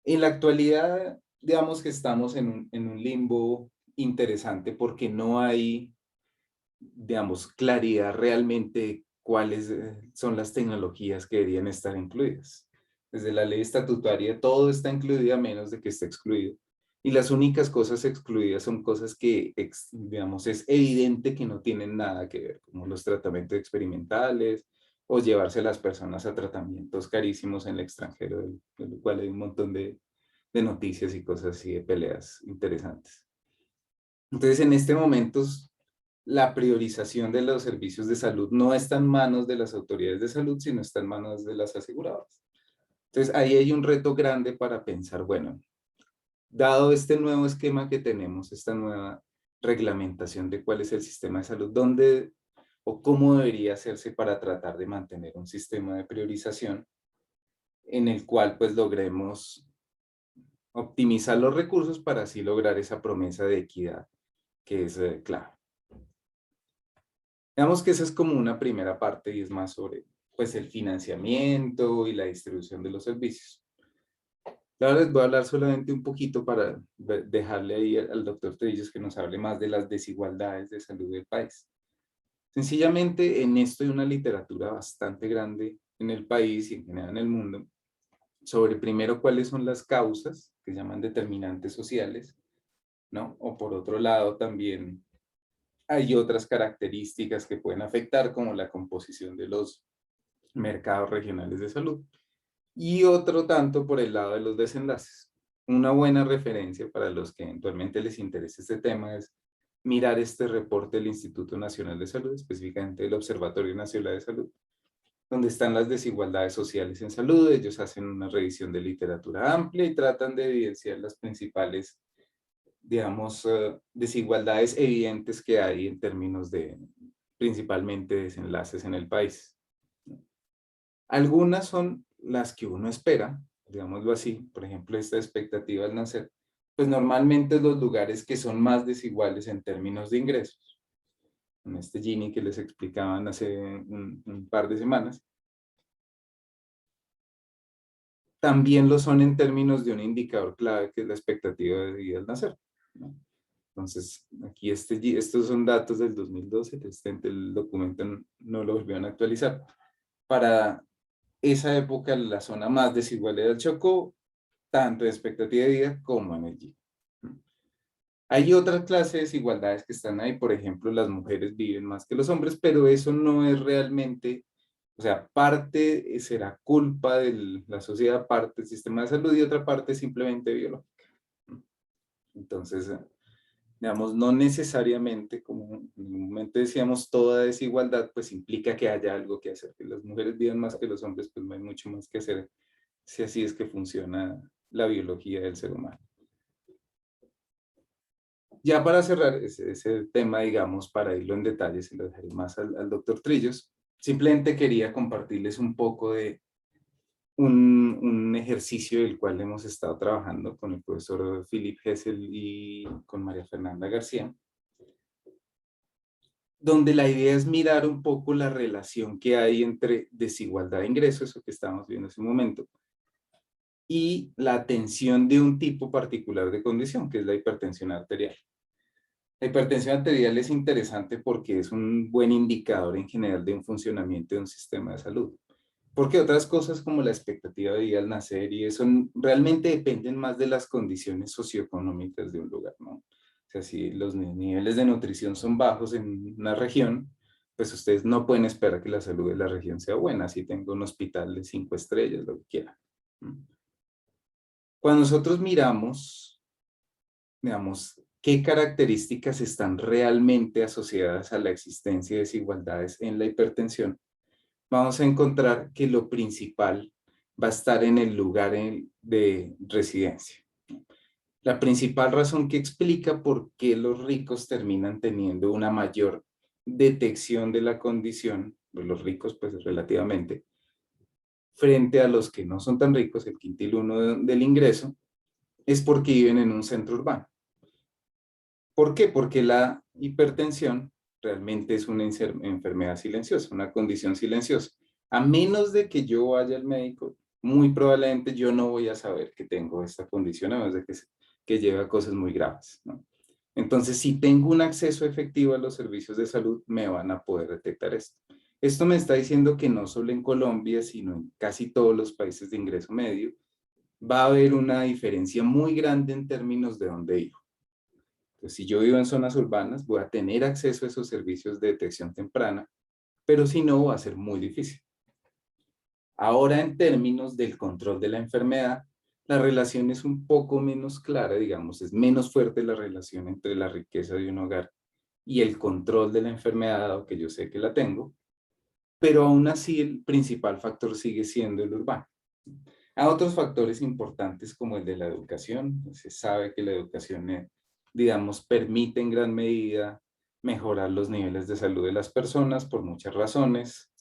En la actualidad, digamos que estamos en un limbo interesante porque no hay, digamos, claridad realmente cuáles son las tecnologías que deberían estar incluidas. Desde la ley estatutaria todo está incluido a menos de que esté excluido. Y las únicas cosas excluidas son cosas que, digamos, es evidente que no tienen nada que ver, como los tratamientos experimentales o llevarse a las personas a tratamientos carísimos en el extranjero, de lo cual hay un montón de noticias y cosas así, de peleas interesantes. Entonces, en este momento, la priorización de los servicios de salud no está en manos de las autoridades de salud, sino está en manos de las aseguradoras. Entonces, ahí hay un reto grande para pensar, bueno, dado este nuevo esquema que tenemos, esta nueva reglamentación de cuál es el sistema de salud, ¿dónde o cómo debería hacerse para tratar de mantener un sistema de priorización en el cual pues logremos optimizar los recursos para así lograr esa promesa de equidad que es clave? Digamos que esa es como una primera parte y es más sobre pues el financiamiento y la distribución de los servicios. Ahora les voy a hablar solamente un poquito para dejarle ahí al doctor Trillos que nos hable más de las desigualdades de salud del país. Sencillamente en esto hay una literatura bastante grande en el país y en general en el mundo sobre primero cuáles son las causas que se llaman determinantes sociales, ¿no? O por otro lado también hay otras características que pueden afectar como la composición de los mercados regionales de salud. Y otro tanto por el lado de los desenlaces. Una buena referencia para los que eventualmente les interese este tema es mirar este reporte del Instituto Nacional de Salud, específicamente del Observatorio Nacional de Salud, donde están las desigualdades sociales en salud. Ellos hacen una revisión de literatura amplia y tratan de evidenciar las principales, digamos, desigualdades evidentes que hay en términos de, principalmente, desenlaces en el país. Algunas son las que uno espera, digámoslo así, por ejemplo, esta expectativa al nacer, pues normalmente los lugares que son más desiguales en términos de ingresos, en este Gini que les explicaban hace un par de semanas, también lo son en términos de un indicador clave que es la expectativa de vida al nacer, ¿no? Entonces, aquí estos son datos del 2012, el documento no lo volvieron a actualizar. Para esa época, la zona más desigual era el Chocó, tanto en expectativa de vida como en el Gini. Hay otra clase de desigualdades que están ahí, por ejemplo, las mujeres viven más que los hombres, pero eso no es realmente, o sea, parte será culpa de la sociedad, parte del sistema de salud y otra parte simplemente biológica. Entonces, digamos, no necesariamente, como en un momento decíamos, toda desigualdad pues implica que haya algo que hacer, que las mujeres vivan más que los hombres, pues no hay mucho más que hacer, si así es que funciona la biología del ser humano. Ya para cerrar ese tema, digamos, para irlo en detalle, se lo dejaré más al doctor Trillos, simplemente quería compartirles un poco de un ejercicio del cual hemos estado trabajando con el profesor Philip Hessel y con María Fernanda García, donde la idea es mirar un poco la relación que hay entre desigualdad de ingresos, eso que estábamos viendo hace un momento, y la atención de un tipo particular de condición, que es la hipertensión arterial. La hipertensión arterial es interesante porque es un buen indicador en general de un funcionamiento de un sistema de salud. Porque otras cosas como la expectativa de vida al nacer y eso realmente dependen más de las condiciones socioeconómicas de un lugar, ¿no? O sea, si los niveles de nutrición son bajos en una región, pues ustedes no pueden esperar que la salud de la región sea buena, si tengo un hospital de 5 estrellas, lo que quieran. Cuando nosotros miramos, digamos, qué características están realmente asociadas a la existencia de desigualdades en la hipertensión, vamos a encontrar que lo principal va a estar en el lugar de residencia. La principal razón que explica por qué los ricos terminan teniendo una mayor detección de la condición, los ricos pues relativamente, frente a los que no son tan ricos, el quintil uno del ingreso, es porque viven en un centro urbano. ¿Por qué? Porque la hipertensión realmente es una enfermedad silenciosa, una condición silenciosa. A menos de que yo vaya al médico, muy probablemente yo no voy a saber que tengo esta condición, a menos de que lleve a cosas muy graves, ¿no? Entonces, si tengo un acceso efectivo a los servicios de salud, me van a poder detectar esto. Esto me está diciendo que no solo en Colombia, sino en casi todos los países de ingreso medio, va a haber una diferencia muy grande en términos de dónde vivo. Entonces, si yo vivo en zonas urbanas, voy a tener acceso a esos servicios de detección temprana, pero si no, va a ser muy difícil. Ahora, en términos del control de la enfermedad, la relación es un poco menos clara, digamos, es menos fuerte la relación entre la riqueza de un hogar y el control de la enfermedad, aunque yo sé que la tengo, pero aún así el principal factor sigue siendo el urbano. Hay otros factores importantes como el de la educación. Se sabe que la educación, digamos, permite en gran medida mejorar los niveles de salud de las personas por muchas razones.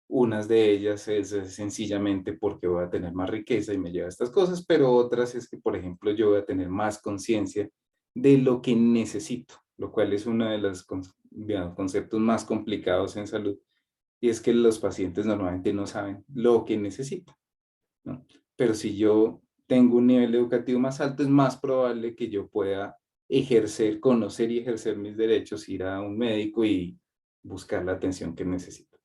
Unas de ellas es sencillamente porque voy a tener más riqueza y me lleva a estas cosas, pero otras es que, por ejemplo, yo voy a tener más conciencia de lo que necesito, lo cual es uno de los conceptos más complicados en salud, y es que los pacientes normalmente no saben lo que necesitan, ¿no? Pero si yo tengo un nivel educativo más alto, es más probable que yo pueda ejercer, conocer y ejercer mis derechos, ir a un médico y buscar la atención que necesito.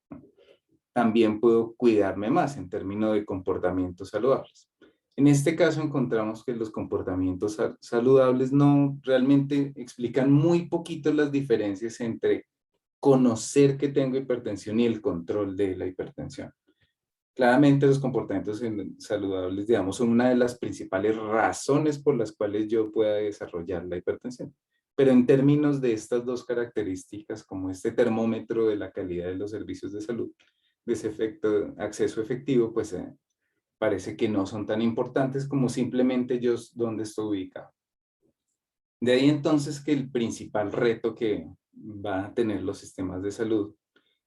También puedo cuidarme más en términos de comportamientos saludables. En este caso encontramos que los comportamientos saludables no realmente explican muy poquito las diferencias entre conocer que tengo hipertensión y el control de la hipertensión. Claramente los comportamientos saludables, digamos, son una de las principales razones por las cuales yo pueda desarrollar la hipertensión. Pero en términos de estas dos características, como este termómetro de la calidad de los servicios de salud, de ese acceso efectivo, pues parece que no son tan importantes como simplemente yo dónde estoy ubicado. De ahí entonces que el principal reto que van a tener los sistemas de salud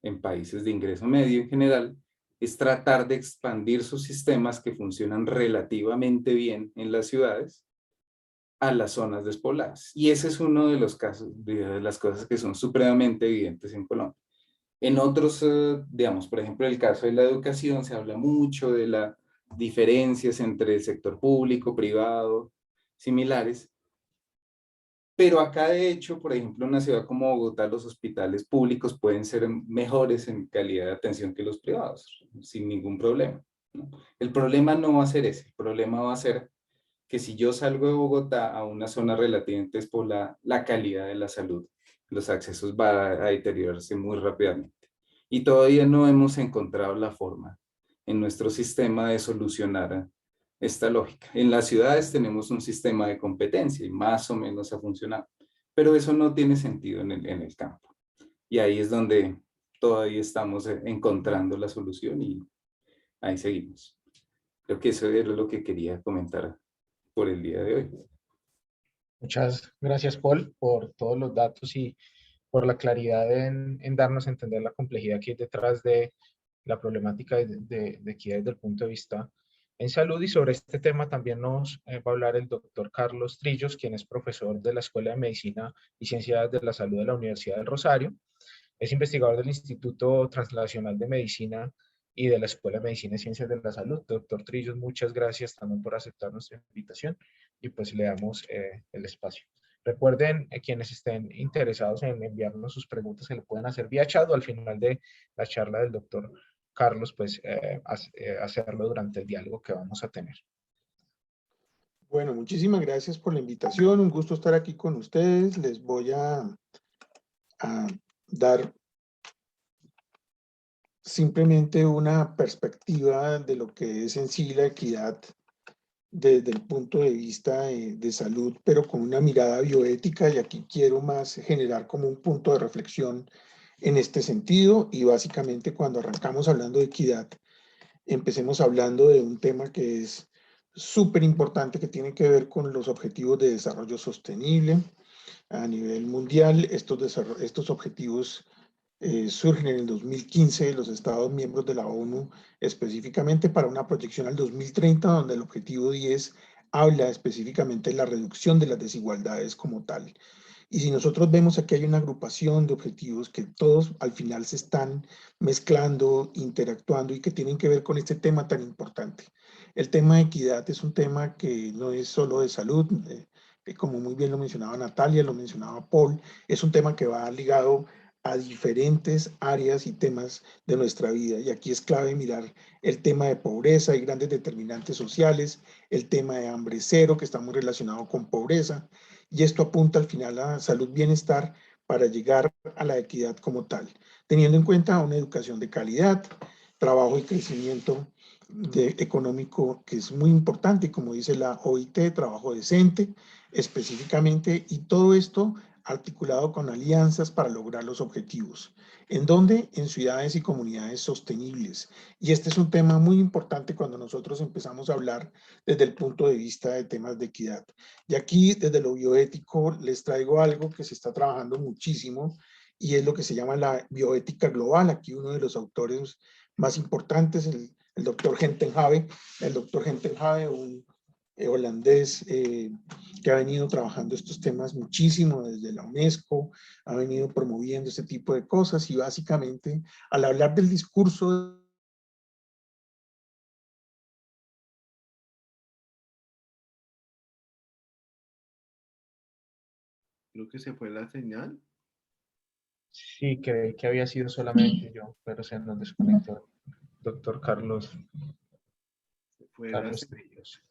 en países de ingreso medio en general es tratar de expandir sus sistemas que funcionan relativamente bien en las ciudades a las zonas despobladas. Y ese es uno de los casos, de las cosas que son supremamente evidentes en Colombia. En otros, digamos, por ejemplo, el caso de la educación, se habla mucho de las diferencias entre el sector público, privado, similares. Pero acá, de hecho, por ejemplo, en una ciudad como Bogotá, los hospitales públicos pueden ser mejores en calidad de atención que los privados, sin ningún problema, ¿no? El problema no va a ser ese, el problema va a ser que si yo salgo de Bogotá a una zona relativamente despoblada, la calidad de la salud, los accesos va a deteriorarse muy rápidamente. Y todavía no hemos encontrado la forma en nuestro sistema de solucionar esta lógica. En las ciudades tenemos un sistema de competencia y más o menos ha funcionado, pero eso no tiene sentido en el campo. Y ahí es donde todavía estamos encontrando la solución y ahí seguimos. Creo que eso era lo que quería comentar por el día de hoy. Muchas gracias, Paul, por todos los datos y por la claridad en darnos a entender la complejidad que hay detrás de la problemática de equidad desde el punto de vista en salud. Y sobre este tema también nos va a hablar el doctor Carlos Trillos, quien es profesor de la Escuela de Medicina y Ciencias de la Salud de la Universidad del Rosario. Es investigador del Instituto Translacional de Medicina y de la Escuela de Medicina y Ciencias de la Salud. Doctor Trillos, muchas gracias también por aceptar nuestra invitación y pues le damos el espacio. Recuerden, quienes estén interesados en enviarnos sus preguntas, se le pueden hacer vía chat o al final de la charla del doctor Carlos, pues hacerlo durante el diálogo que vamos a tener. Bueno, muchísimas gracias por la invitación. Un gusto estar aquí con ustedes. Les voy a dar simplemente una perspectiva de lo que es en sí la equidad desde el punto de vista de salud, pero con una mirada bioética, y aquí quiero más generar como un punto de reflexión en este sentido. Y básicamente cuando arrancamos hablando de equidad, empecemos hablando de un tema que es súper importante, que tiene que ver con los objetivos de desarrollo sostenible a nivel mundial. Estos objetivos surgen en el 2015 de los Estados miembros de la ONU, específicamente para una proyección al 2030, donde el objetivo 10 habla específicamente de la reducción de las desigualdades como tal. Y si nosotros vemos aquí hay una agrupación de objetivos que todos al final se están mezclando, interactuando y que tienen que ver con este tema tan importante. El tema de equidad es un tema que no es solo de salud, como muy bien lo mencionaba Natalia, lo mencionaba Paul, es un tema que va ligado a diferentes áreas y temas de nuestra vida. Y aquí es clave mirar el tema de pobreza y grandes determinantes sociales, el tema de hambre cero, que está muy relacionado con pobreza, y esto apunta al final a salud, bienestar, para llegar a la equidad como tal, teniendo en cuenta una educación de calidad, trabajo y crecimiento económico, que es muy importante, como dice la OIT, trabajo decente específicamente, y todo esto articulado con alianzas para lograr los objetivos. ¿En dónde? En ciudades y comunidades sostenibles. Y este es un tema muy importante cuando nosotros empezamos a hablar desde el punto de vista de temas de equidad. Y aquí, desde lo bioético, les traigo algo que se está trabajando muchísimo, y es lo que se llama la bioética global. Aquí uno de los autores más importantes, el doctor Gentenhave, un holandés que ha venido trabajando estos temas muchísimo desde la UNESCO, ha venido promoviendo este tipo de cosas, y básicamente al hablar del discurso Creo que se fue la señal. Sí, creí que había sido solamente yo, pero se nos desconectó. Doctor Carlos, Se fue la Carlos señal. Trillos.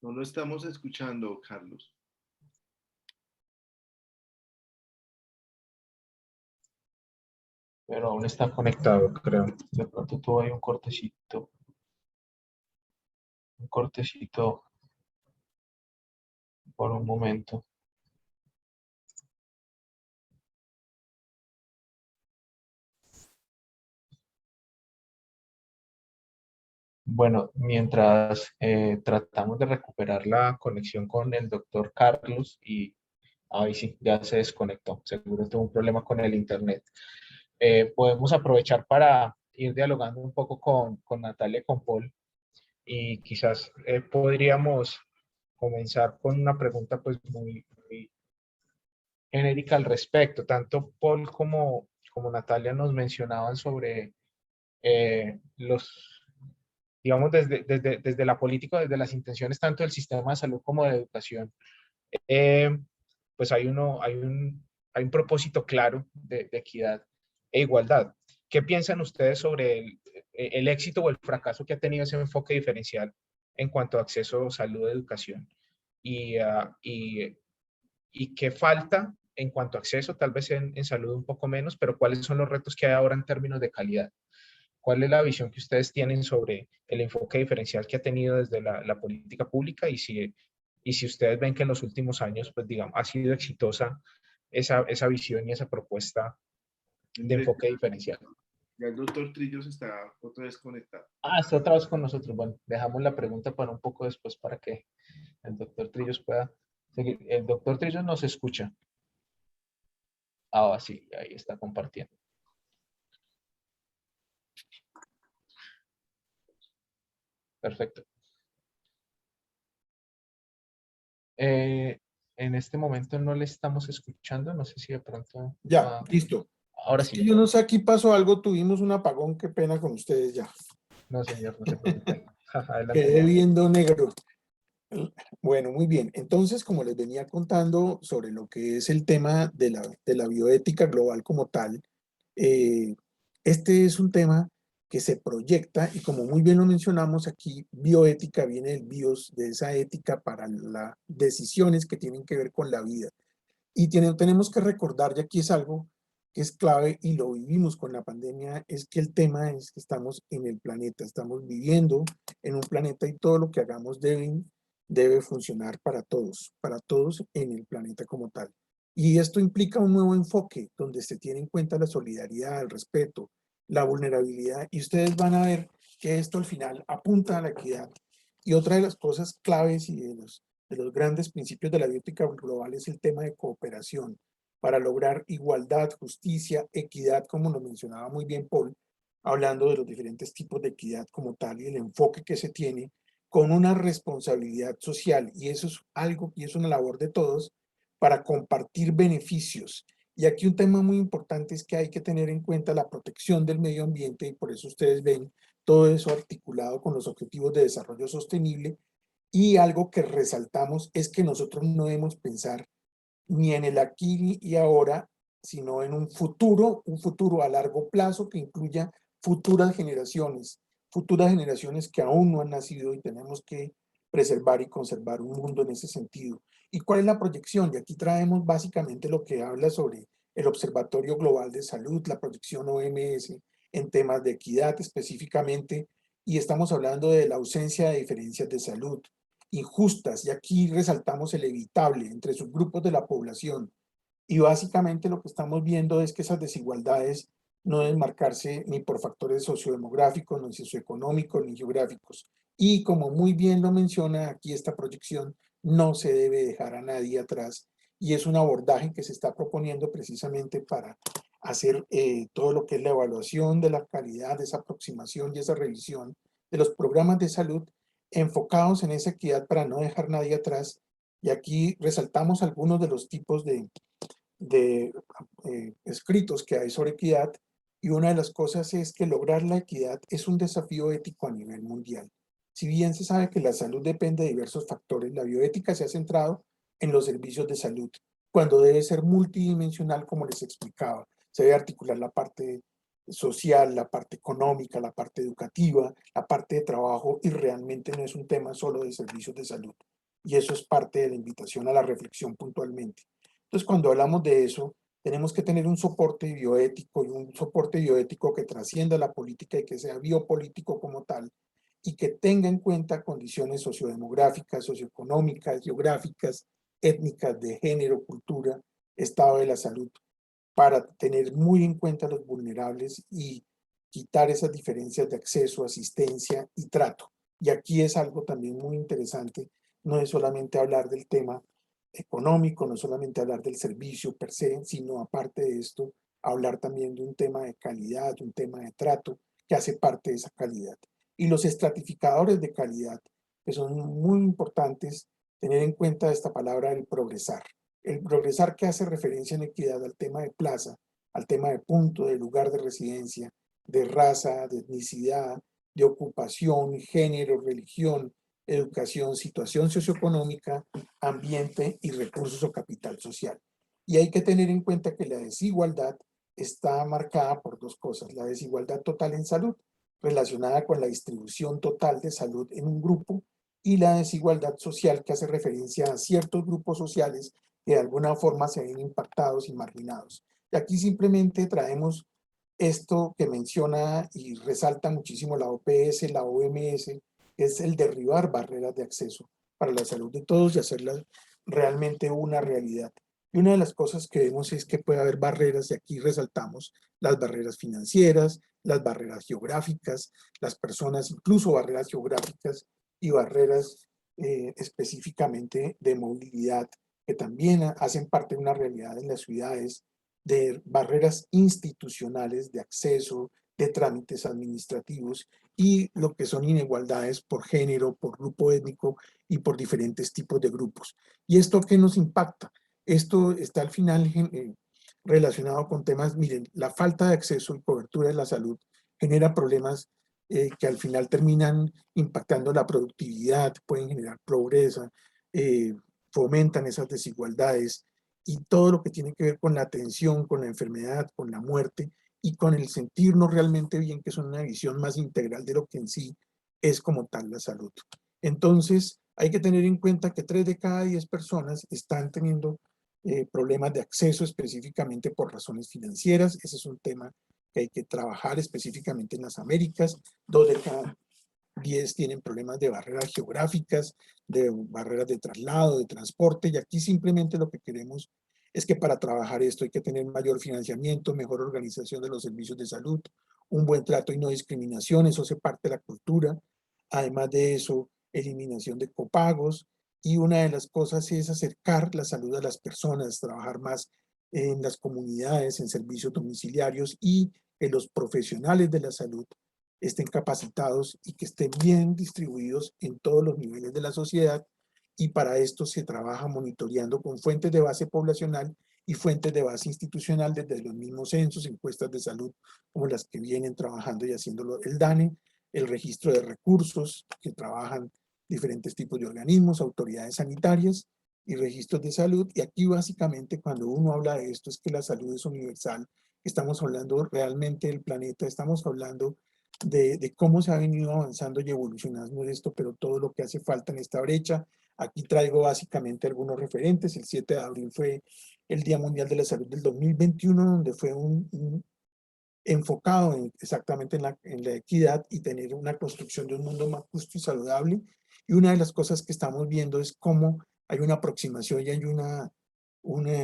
No lo estamos escuchando, Carlos. Pero aún está conectado, creo. De pronto tuvo ahí un cortecito por un momento. Bueno, mientras tratamos de recuperar la conexión con el doctor Carlos y ahí sí, ya se desconectó. Seguro tuvo un problema con el internet. Podemos aprovechar para ir dialogando un poco con Natalia y con Paul y quizás podríamos comenzar con una pregunta pues muy genérica al respecto. Tanto Paul como Natalia nos mencionaban sobre digamos, desde la política, desde las intenciones tanto del sistema de salud como de educación, eh, pues hay un propósito claro de equidad e igualdad. ¿Qué piensan ustedes sobre el éxito o el fracaso que ha tenido ese enfoque diferencial en cuanto a acceso, salud, educación? Y qué falta en cuanto a acceso, tal vez en salud un poco menos, pero cuáles son los retos que hay ahora en términos de calidad. ¿Cuál es la visión que ustedes tienen sobre el enfoque diferencial que ha tenido desde la política pública y si ustedes ven que en los últimos años, pues digamos, ha sido exitosa esa visión y esa propuesta de enfoque diferencial? Ya el doctor Trillos está otra vez conectado. Está otra vez con nosotros. Bueno, dejamos la pregunta para un poco después para que el doctor Trillos pueda seguir. El doctor Trillos nos escucha. Sí, ahí está compartiendo. Perfecto. En este momento no le estamos escuchando, no sé si de pronto... ya, listo. Ahora Es que sí. yo no sé, aquí pasó algo, tuvimos un apagón, qué pena con ustedes ya. No, señor, no se preocupe. Adelante. Quedé viendo negro. Bueno, muy bien. Entonces, como les venía contando sobre lo que es el tema de la bioética global como tal, eh, este es un tema que se proyecta, y como muy bien lo mencionamos aquí, bioética viene del bios, de esa ética para las decisiones que tienen que ver con la vida. Y tenemos que recordar, y aquí es algo que es clave y lo vivimos con la pandemia, es que el tema es que estamos en el planeta, estamos viviendo en un planeta y todo lo que hagamos debe funcionar para todos en el planeta como tal. Y esto implica un nuevo enfoque donde se tiene en cuenta la solidaridad, el respeto, la vulnerabilidad, y ustedes van a ver que esto al final apunta a la equidad. Y otra de las cosas claves y de los grandes principios de la bioética global es el tema de cooperación para lograr igualdad, justicia, equidad, como lo mencionaba muy bien Paul, hablando de los diferentes tipos de equidad como tal y el enfoque que se tiene con una responsabilidad social. Y eso es algo y es una labor de todos para compartir beneficios. Y aquí un tema muy importante es que hay que tener en cuenta la protección del medio ambiente y por eso ustedes ven todo eso articulado con los objetivos de desarrollo sostenible. Y algo que resaltamos es que nosotros no debemos pensar ni en el aquí y ahora, sino en un futuro a largo plazo que incluya futuras generaciones que aún no han nacido y tenemos que preservar y conservar un mundo en ese sentido. ¿Y cuál es la proyección? Y aquí traemos básicamente lo que habla sobre el Observatorio Global de Salud, la proyección OMS en temas de equidad específicamente, y estamos hablando de la ausencia de diferencias de salud injustas, y aquí resaltamos el evitable entre subgrupos de la población. Y básicamente lo que estamos viendo es que esas desigualdades no deben marcarse ni por factores sociodemográficos, ni socioeconómicos, ni geográficos. Y como muy bien lo menciona aquí esta proyección, no se debe dejar a nadie atrás. Y es un abordaje que se está proponiendo precisamente para hacer todo lo que es la evaluación de la calidad, de esa aproximación y esa revisión de los programas de salud enfocados en esa equidad para no dejar nadie atrás. Y aquí resaltamos algunos de los tipos de escritos que hay sobre equidad, y una de las cosas es que lograr la equidad es un desafío ético a nivel mundial. Si bien se sabe que la salud depende de diversos factores, la bioética se ha centrado en los servicios de salud, cuando debe ser multidimensional, como les explicaba. Se debe articular la parte social, la parte económica, la parte educativa, la parte de trabajo, y realmente no es un tema solo de servicios de salud. Y eso es parte de la invitación a la reflexión puntualmente. Entonces, cuando hablamos de eso, tenemos que tener un soporte bioético y un soporte bioético que trascienda la política y que sea biopolítico como tal y que tenga en cuenta condiciones sociodemográficas, socioeconómicas, geográficas, étnicas, de género, cultura, estado de la salud, para tener muy en cuenta a los vulnerables y quitar esas diferencias de acceso, asistencia y trato. Y aquí es algo también muy interesante, no es solamente hablar del tema económico, no solamente hablar del servicio per se, sino aparte de esto, hablar también de un tema de calidad, un tema de trato que hace parte de esa calidad. Y los estratificadores de calidad, que son muy importantes tener en cuenta esta palabra del progresar. El progresar que hace referencia en equidad al tema de plaza, al tema de punto, de lugar de residencia, de raza, de etnicidad, de ocupación, género, religión, educación, situación socioeconómica, ambiente y recursos o capital social. Y hay que tener en cuenta que la desigualdad está marcada por dos cosas: la desigualdad total en salud, relacionada con la distribución total de salud en un grupo, y la desigualdad social, que hace referencia a ciertos grupos sociales que de alguna forma se ven impactados y marginados. Y aquí simplemente traemos esto que menciona y resalta muchísimo la OPS, la OMS, es el derribar barreras de acceso para la salud de todos y hacerlas realmente una realidad. Y una de las cosas que vemos es que puede haber barreras, y aquí resaltamos las barreras financieras, las barreras geográficas, las personas, incluso barreras geográficas y barreras específicamente de movilidad, que también hacen parte de una realidad en las ciudades, de barreras institucionales de acceso, de trámites administrativos, y lo que son inigualdades por género, por grupo étnico y por diferentes tipos de grupos. ¿Y esto qué nos impacta? Esto está al final relacionado con temas, miren, la falta de acceso y cobertura de la salud genera problemas que al final terminan impactando la productividad, pueden generar pobreza, fomentan esas desigualdades y todo lo que tiene que ver con la atención, con la enfermedad, con la muerte y con el sentirnos realmente bien, que es una visión más integral de lo que en sí es como tal la salud. Entonces, hay que tener en cuenta que 3 de cada 10 personas están teniendo problemas de acceso específicamente por razones financieras. Ese es un tema que hay que trabajar específicamente en las Américas. 2 de cada 10 tienen problemas de barreras geográficas, de barreras de traslado, de transporte, y aquí simplemente lo que queremos es que para trabajar esto hay que tener mayor financiamiento, mejor organización de los servicios de salud, un buen trato y no discriminación, eso hace parte de la cultura. Además de eso, eliminación de copagos, y una de las cosas es acercar la salud a las personas, trabajar más en las comunidades, en servicios domiciliarios, y que los profesionales de la salud estén capacitados y que estén bien distribuidos en todos los niveles de la sociedad, y para esto se trabaja monitoreando con fuentes de base poblacional y fuentes de base institucional desde los mismos censos, encuestas de salud como las que vienen trabajando y haciéndolo el DANE, el registro de recursos que trabajan diferentes tipos de organismos, autoridades sanitarias y registros de salud. Y aquí básicamente cuando uno habla de esto es que la salud es universal, estamos hablando realmente del planeta, estamos hablando de cómo se ha venido avanzando y evolucionando esto, pero todo lo que hace falta en esta brecha. Aquí traigo básicamente algunos referentes. El 7 de abril fue el Día Mundial de la Salud del 2021, donde fue enfocado exactamente en la equidad y tener una construcción de un mundo más justo y saludable. Y una de las cosas que estamos viendo es cómo hay una aproximación y hay un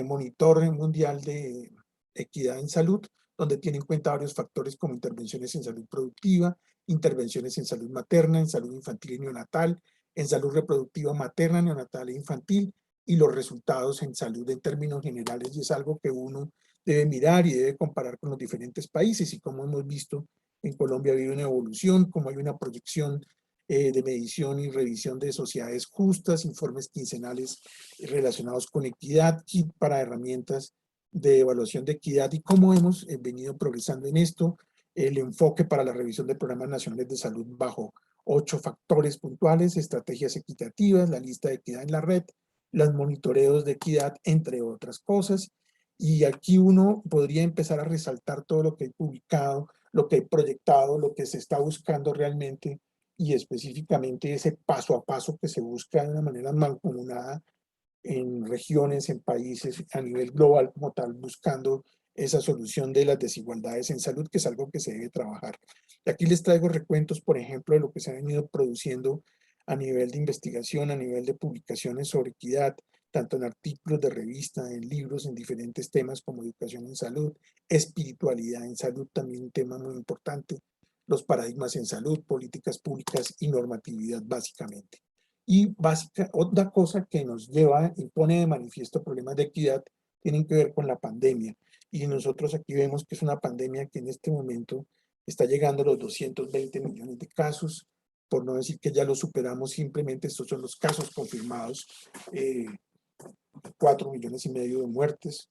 monitor mundial de equidad en salud, donde tiene en cuenta varios factores como intervenciones en salud productiva, intervenciones en salud materna, en salud infantil y neonatal, en salud reproductiva materna, neonatal e infantil, y los resultados en salud en términos generales, y es algo que uno debe mirar y debe comparar con los diferentes países. Y como hemos visto, en Colombia ha habido una evolución, como hay una proyección de medición y revisión de sociedades justas, informes quincenales relacionados con equidad, kit para herramientas de evaluación de equidad, y cómo hemos venido progresando en esto, el enfoque para la revisión de programas nacionales de salud bajo 8 factores puntuales, estrategias equitativas, la lista de equidad en la red, los monitoreos de equidad, entre otras cosas. Y aquí uno podría empezar a resaltar todo lo que hay publicado, lo que hay proyectado, lo que se está buscando realmente, y específicamente ese paso a paso que se busca de una manera mancomunada en regiones, en países, a nivel global como tal, buscando esa solución de las desigualdades en salud, que es algo que se debe trabajar. Y aquí les traigo recuentos, por ejemplo, de lo que se ha venido produciendo a nivel de investigación, a nivel de publicaciones sobre equidad, tanto en artículos de revista, en libros, en diferentes temas como educación en salud, espiritualidad en salud, también un tema muy importante, los paradigmas en salud, políticas públicas y normatividad básicamente. Y otra cosa que nos lleva y pone de manifiesto problemas de equidad tienen que ver con la pandemia. Y nosotros aquí vemos que es una pandemia que en este momento está llegando a los 220 millones de casos, por no decir que ya lo superamos. Simplemente estos son los casos confirmados, 4,5 millones de muertes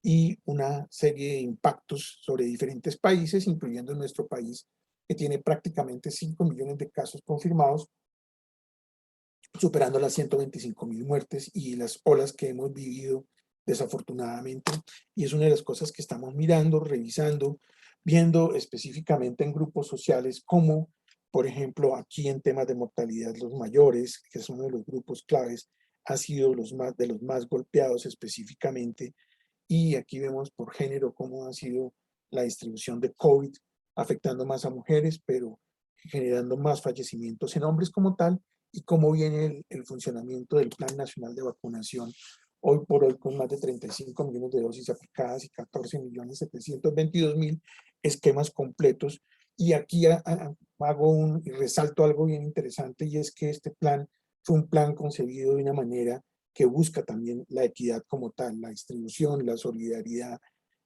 y una serie de impactos sobre diferentes países, incluyendo nuestro país, que tiene prácticamente 5 millones de casos confirmados, superando las 125,000 muertes y las olas que hemos vivido desafortunadamente. Y es una de las cosas que estamos mirando, revisando, viendo específicamente en grupos sociales como, por ejemplo, aquí en temas de mortalidad, los mayores, que es uno de los grupos claves, han sido de los más golpeados específicamente. Y aquí vemos por género cómo ha sido la distribución de COVID, afectando más a mujeres, pero generando más fallecimientos en hombres como tal, y cómo viene el funcionamiento del Plan Nacional de Vacunación, hoy por hoy con más de 35 millones de dosis aplicadas y 14.722.000 esquemas completos. Y aquí resalto algo bien interesante, y es que este plan fue un plan concebido de una manera que busca también la equidad como tal, la distribución, la solidaridad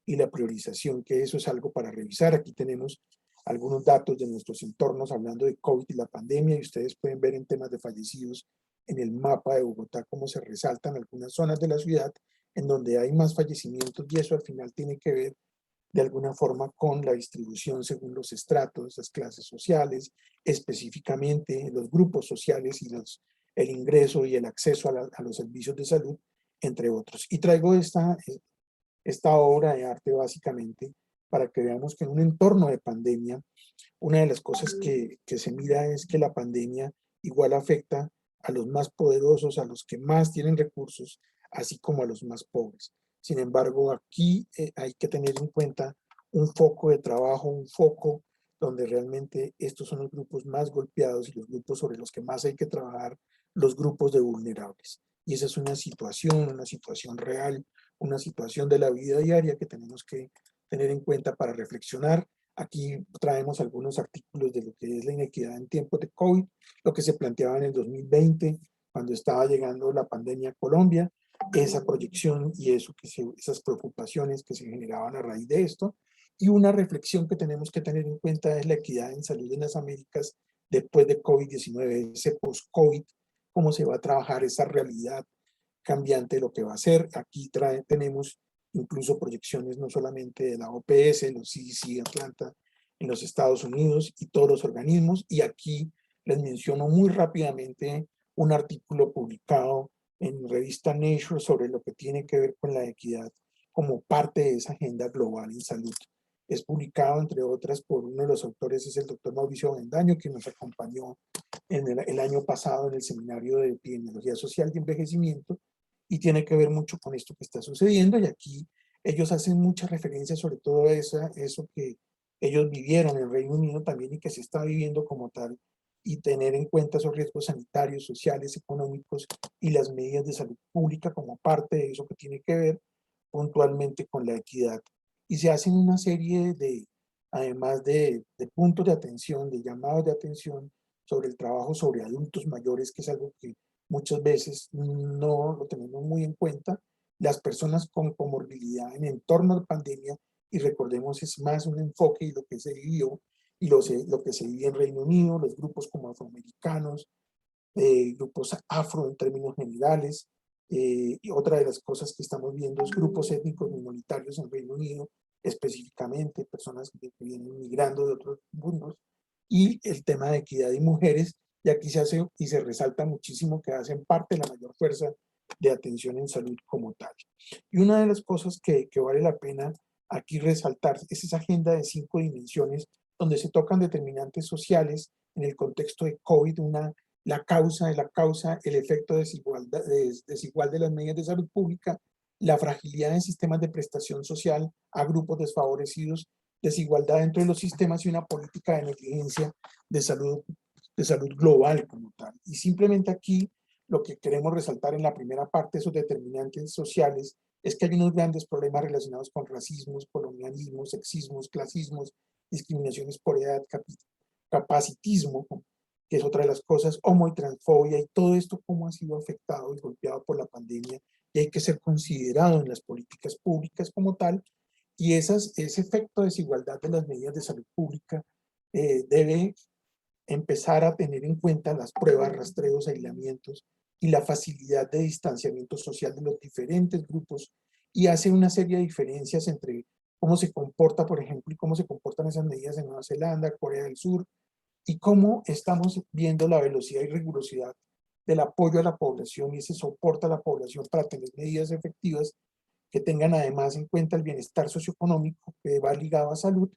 y la priorización, que eso es algo para revisar. Aquí tenemos algunos datos de nuestros entornos hablando de COVID y la pandemia, y ustedes pueden ver en temas de fallecidos en el mapa de Bogotá cómo se resaltan algunas zonas de la ciudad en donde hay más fallecimientos, y eso al final tiene que ver de alguna forma con la distribución según los estratos, las clases sociales, específicamente los grupos sociales y el ingreso y el acceso a los servicios de salud, entre otros. Y traigo esta obra de arte básicamente para que veamos que en un entorno de pandemia, una de las cosas que se mira es que la pandemia igual afecta a los más poderosos, a los que más tienen recursos, así como a los más pobres. Sin embargo, aquí hay que tener en cuenta un foco de trabajo, un foco donde realmente estos son los grupos más golpeados y los grupos sobre los que más hay que trabajar, los grupos de vulnerables. Y esa es una situación real, una situación de la vida diaria que tenemos que tener en cuenta para reflexionar. Aquí traemos algunos artículos de lo que es la inequidad en tiempos de COVID, lo que se planteaba en el 2020, cuando estaba llegando la pandemia a Colombia, esa proyección y esas preocupaciones que se generaban a raíz de esto. Y una reflexión que tenemos que tener en cuenta es la equidad en salud en las Américas después de COVID-19, ese post-COVID, cómo se va a trabajar esa realidad cambiante de lo que va a ser. Aquí tenemos incluso proyecciones no solamente de la OPS, los CDC Atlanta en los Estados Unidos y todos los organismos. Y aquí les menciono muy rápidamente un artículo publicado en revista Nature sobre lo que tiene que ver con la equidad como parte de esa agenda global en salud. Es publicado, entre otras, por uno de los autores, es el doctor Mauricio Bendaño, que nos acompañó en el año pasado en el seminario de epidemiología social y envejecimiento, y tiene que ver mucho con esto que está sucediendo. Y aquí ellos hacen mucha referencia sobre todo a eso que ellos vivieron en Reino Unido también y que se está viviendo como tal, y tener en cuenta esos riesgos sanitarios, sociales, económicos y las medidas de salud pública como parte de eso que tiene que ver puntualmente con la equidad. Y se hacen una serie además de puntos de atención, de llamados de atención sobre el trabajo sobre adultos mayores, que es algo que muchas veces no lo tenemos muy en cuenta, las personas con comorbilidad en entorno de pandemia, y recordemos es más un enfoque y lo que se vivió y lo que se vivía en Reino Unido, los grupos como afroamericanos, grupos afro en términos generales, y otra de las cosas que estamos viendo es grupos étnicos minoritarios en Reino Unido, específicamente personas que vienen migrando de otros mundos, y el tema de equidad y mujeres, y aquí se hace y se resalta muchísimo que hacen parte de la mayor fuerza de atención en salud como tal. Y una de las cosas que vale la pena aquí resaltar es esa agenda de 5 dimensiones donde se tocan determinantes sociales en el contexto de COVID, la causa, el efecto desigual de las medidas de salud pública, la fragilidad en sistemas de prestación social a grupos desfavorecidos, desigualdad dentro de los sistemas y una política de negligencia de salud global como tal. Y simplemente aquí lo que queremos resaltar en la primera parte, esos determinantes sociales, es que hay unos grandes problemas relacionados con racismos, colonialismos, sexismos, clasismos, discriminaciones por edad, capacitismo, que es otra de las cosas, homo y transfobia, y todo esto cómo ha sido afectado y golpeado por la pandemia, y hay que ser considerado en las políticas públicas como tal, y ese efecto de desigualdad de las medidas de salud pública debe empezar a tener en cuenta las pruebas, rastreos, aislamientos y la facilidad de distanciamiento social de los diferentes grupos, y hace una serie de diferencias entre cómo se comporta, por ejemplo, y cómo se comportan esas medidas en Nueva Zelanda, Corea del Sur, y cómo estamos viendo la velocidad y rigurosidad del apoyo a la población y ese soporte a la población para tener medidas efectivas que tengan además en cuenta el bienestar socioeconómico que va ligado a salud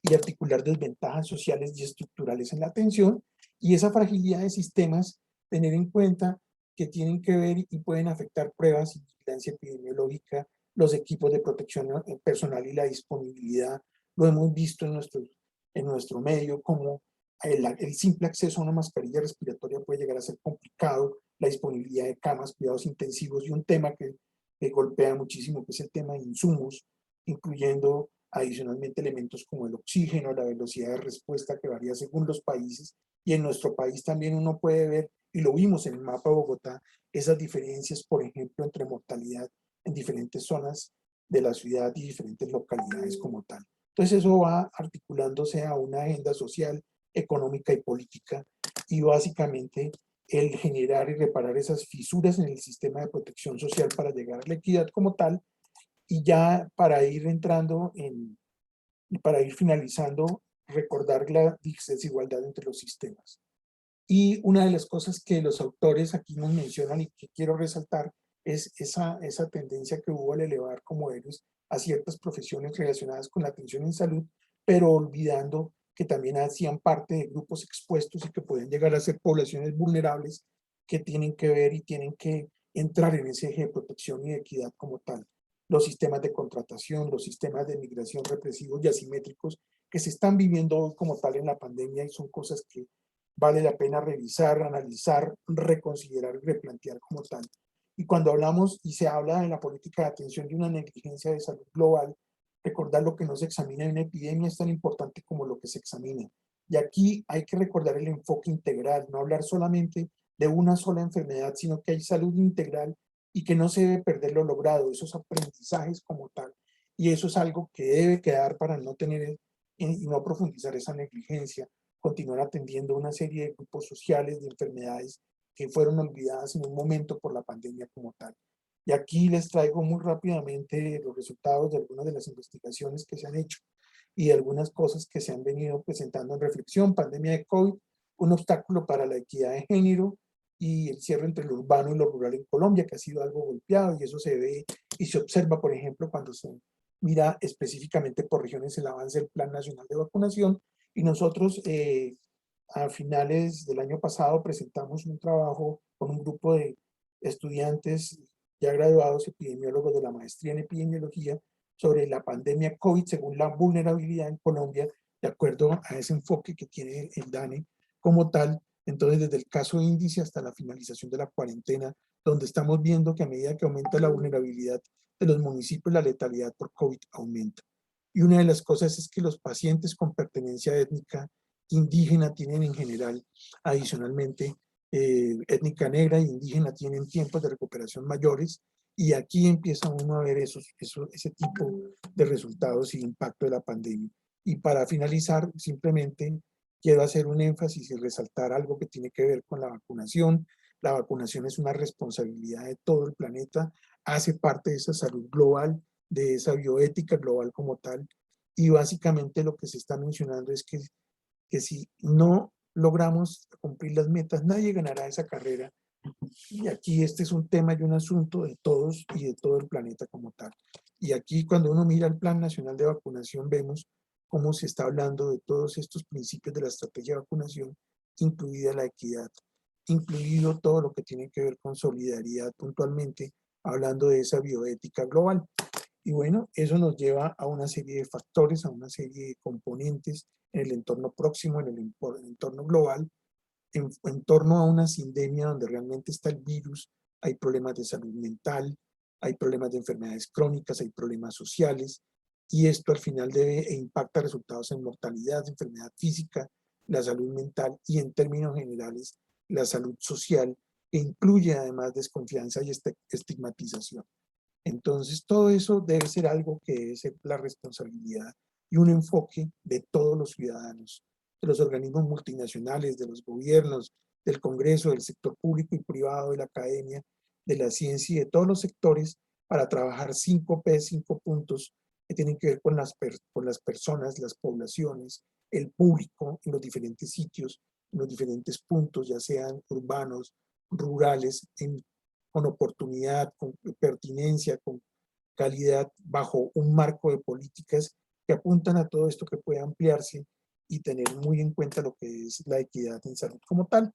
y articular desventajas sociales y estructurales en la atención, y esa fragilidad de sistemas, tener en cuenta que tienen que ver y pueden afectar pruebas y vigilancia epidemiológica, los equipos de protección personal y la disponibilidad. Lo hemos visto en nuestro medio, como el simple acceso a una mascarilla respiratoria puede llegar a ser complicado, la disponibilidad de camas, cuidados intensivos, y un tema que golpea muchísimo, que es el tema de insumos, incluyendo adicionalmente elementos como el oxígeno, la velocidad de respuesta que varía según los países, y en nuestro país también uno puede ver, y lo vimos en el mapa de Bogotá, esas diferencias, por ejemplo, entre mortalidad en diferentes zonas de la ciudad y diferentes localidades como tal. Entonces eso va articulándose a una agenda social, económica y política, y básicamente el generar y reparar esas fisuras en el sistema de protección social para llegar a la equidad como tal, y ya para ir entrando para ir finalizando, recordar la desigualdad entre los sistemas. Y una de las cosas que los autores aquí nos mencionan y que quiero resaltar es esa tendencia que hubo al elevar como héroes a ciertas profesiones relacionadas con la atención en salud, pero olvidando que también hacían parte de grupos expuestos y que pueden llegar a ser poblaciones vulnerables que tienen que ver y tienen que entrar en ese eje de protección y de equidad como tal. Los sistemas de contratación, los sistemas de migración represivos y asimétricos que se están viviendo hoy como tal en la pandemia y son cosas que vale la pena revisar, analizar, reconsiderar y replantear como tal. Y cuando hablamos y se habla de la política de atención de una negligencia de salud global, recordar lo que no se examina en una epidemia es tan importante como lo que se examina. Y aquí hay que recordar el enfoque integral, no hablar solamente de una sola enfermedad, sino que hay salud integral y que no se debe perder lo logrado, esos aprendizajes como tal. Y eso es algo que debe quedar para no tener y no profundizar esa negligencia, continuar atendiendo una serie de grupos sociales de enfermedades que fueron olvidadas en un momento por la pandemia como tal. Y aquí les traigo muy rápidamente los resultados de algunas de las investigaciones que se han hecho y de algunas cosas que se han venido presentando en reflexión. Pandemia de COVID, un obstáculo para la equidad de género y el cierre entre lo urbano y lo rural en Colombia, que ha sido algo golpeado, y eso se ve y se observa, por ejemplo, cuando se mira específicamente por regiones el avance del Plan Nacional de Vacunación. Y nosotros a finales del año pasado presentamos un trabajo con un grupo de estudiantes ya graduados epidemiólogos de la maestría en epidemiología sobre la pandemia COVID según la vulnerabilidad en Colombia, de acuerdo a ese enfoque que tiene el DANE como tal. Entonces, desde el caso índice hasta la finalización de la cuarentena, donde estamos viendo que a medida que aumenta la vulnerabilidad de los municipios, la letalidad por COVID aumenta. Y una de las cosas es que los pacientes con pertenencia étnica indígena tienen en general, adicionalmente, étnica negra e indígena tienen tiempos de recuperación mayores, y aquí empieza uno a ver ese tipo de resultados y impacto de la pandemia. Y para finalizar, simplemente quiero hacer un énfasis y resaltar algo que tiene que ver con la vacunación. La vacunación es una responsabilidad de todo el planeta, hace parte de esa salud global, de esa bioética global como tal, y básicamente lo que se está mencionando es que si no logramos cumplir las metas, nadie ganará esa carrera. Y aquí este es un tema y un asunto de todos y de todo el planeta como tal. Y aquí cuando uno mira el Plan Nacional de Vacunación, vemos cómo se está hablando de todos estos principios de la estrategia de vacunación, incluida la equidad, incluido todo lo que tiene que ver con solidaridad puntualmente, hablando de esa bioética global. Y bueno, eso nos lleva a una serie de factores, a una serie de componentes en el entorno próximo, en el entorno global, en torno a una sindemia donde realmente está el virus. Hay problemas de salud mental, hay problemas de enfermedades crónicas, hay problemas sociales, y esto al final debe e impacta resultados en mortalidad, enfermedad física, la salud mental y en términos generales la salud social, que incluye además desconfianza y estigmatización. Entonces, todo eso debe ser algo que es la responsabilidad y un enfoque de todos los ciudadanos, de los organismos multinacionales, de los gobiernos, del Congreso, del sector público y privado, de la academia, de la ciencia y de todos los sectores para trabajar 5P, 5 puntos que tienen que ver con las personas, las poblaciones, el público en los diferentes sitios, en los diferentes puntos, ya sean urbanos, rurales, con oportunidad, con pertinencia, con calidad, bajo un marco de políticas que apuntan a todo esto que puede ampliarse y tener muy en cuenta lo que es la equidad en salud como tal.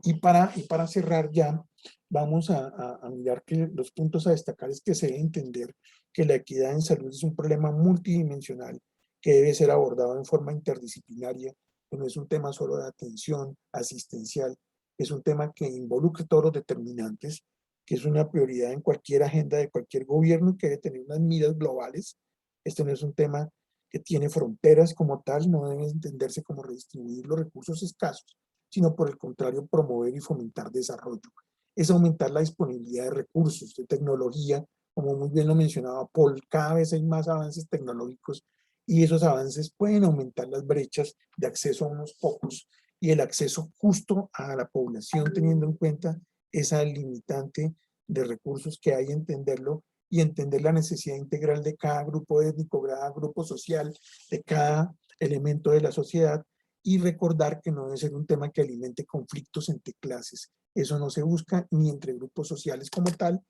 Y para cerrar ya, vamos a mirar que los puntos a destacar es que se debe entender que la equidad en salud es un problema multidimensional que debe ser abordado en forma interdisciplinaria, que no es un tema solo de atención asistencial, es un tema que involucra todos los determinantes, que es una prioridad en cualquier agenda de cualquier gobierno y que debe tener unas miras globales. Este no es un tema que tiene fronteras como tal, no debe entenderse como redistribuir los recursos escasos, sino por el contrario promover y fomentar desarrollo. Es aumentar la disponibilidad de recursos, de tecnología, como muy bien lo mencionaba Paul, cada vez hay más avances tecnológicos y esos avances pueden aumentar las brechas de acceso a unos pocos y el acceso justo a la población, teniendo en cuenta esa limitante de recursos que hay, entenderlo y entender la necesidad integral de cada grupo étnico, cada grupo social, de cada elemento de la sociedad, y recordar que no debe ser un tema que alimente conflictos entre clases. Eso no se busca ni entre grupos sociales como tal.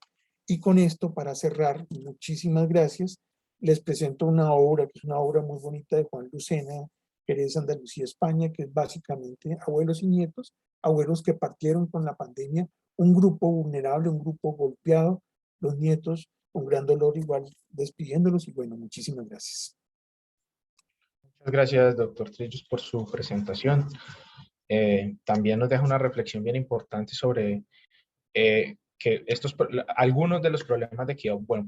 Y con esto, para cerrar, muchísimas gracias. Les presento una obra, que es una obra muy bonita de Juan Lucena, Jerez, Andalucía, España, que es básicamente abuelos y nietos, abuelos que partieron con la pandemia un grupo vulnerable, un grupo golpeado, los nietos con gran dolor igual despidiéndolos, y bueno, muchísimas gracias. Muchas gracias, doctor Trillos, por su presentación. También nos deja una reflexión bien importante sobre que algunos de los problemas de equidad, bueno,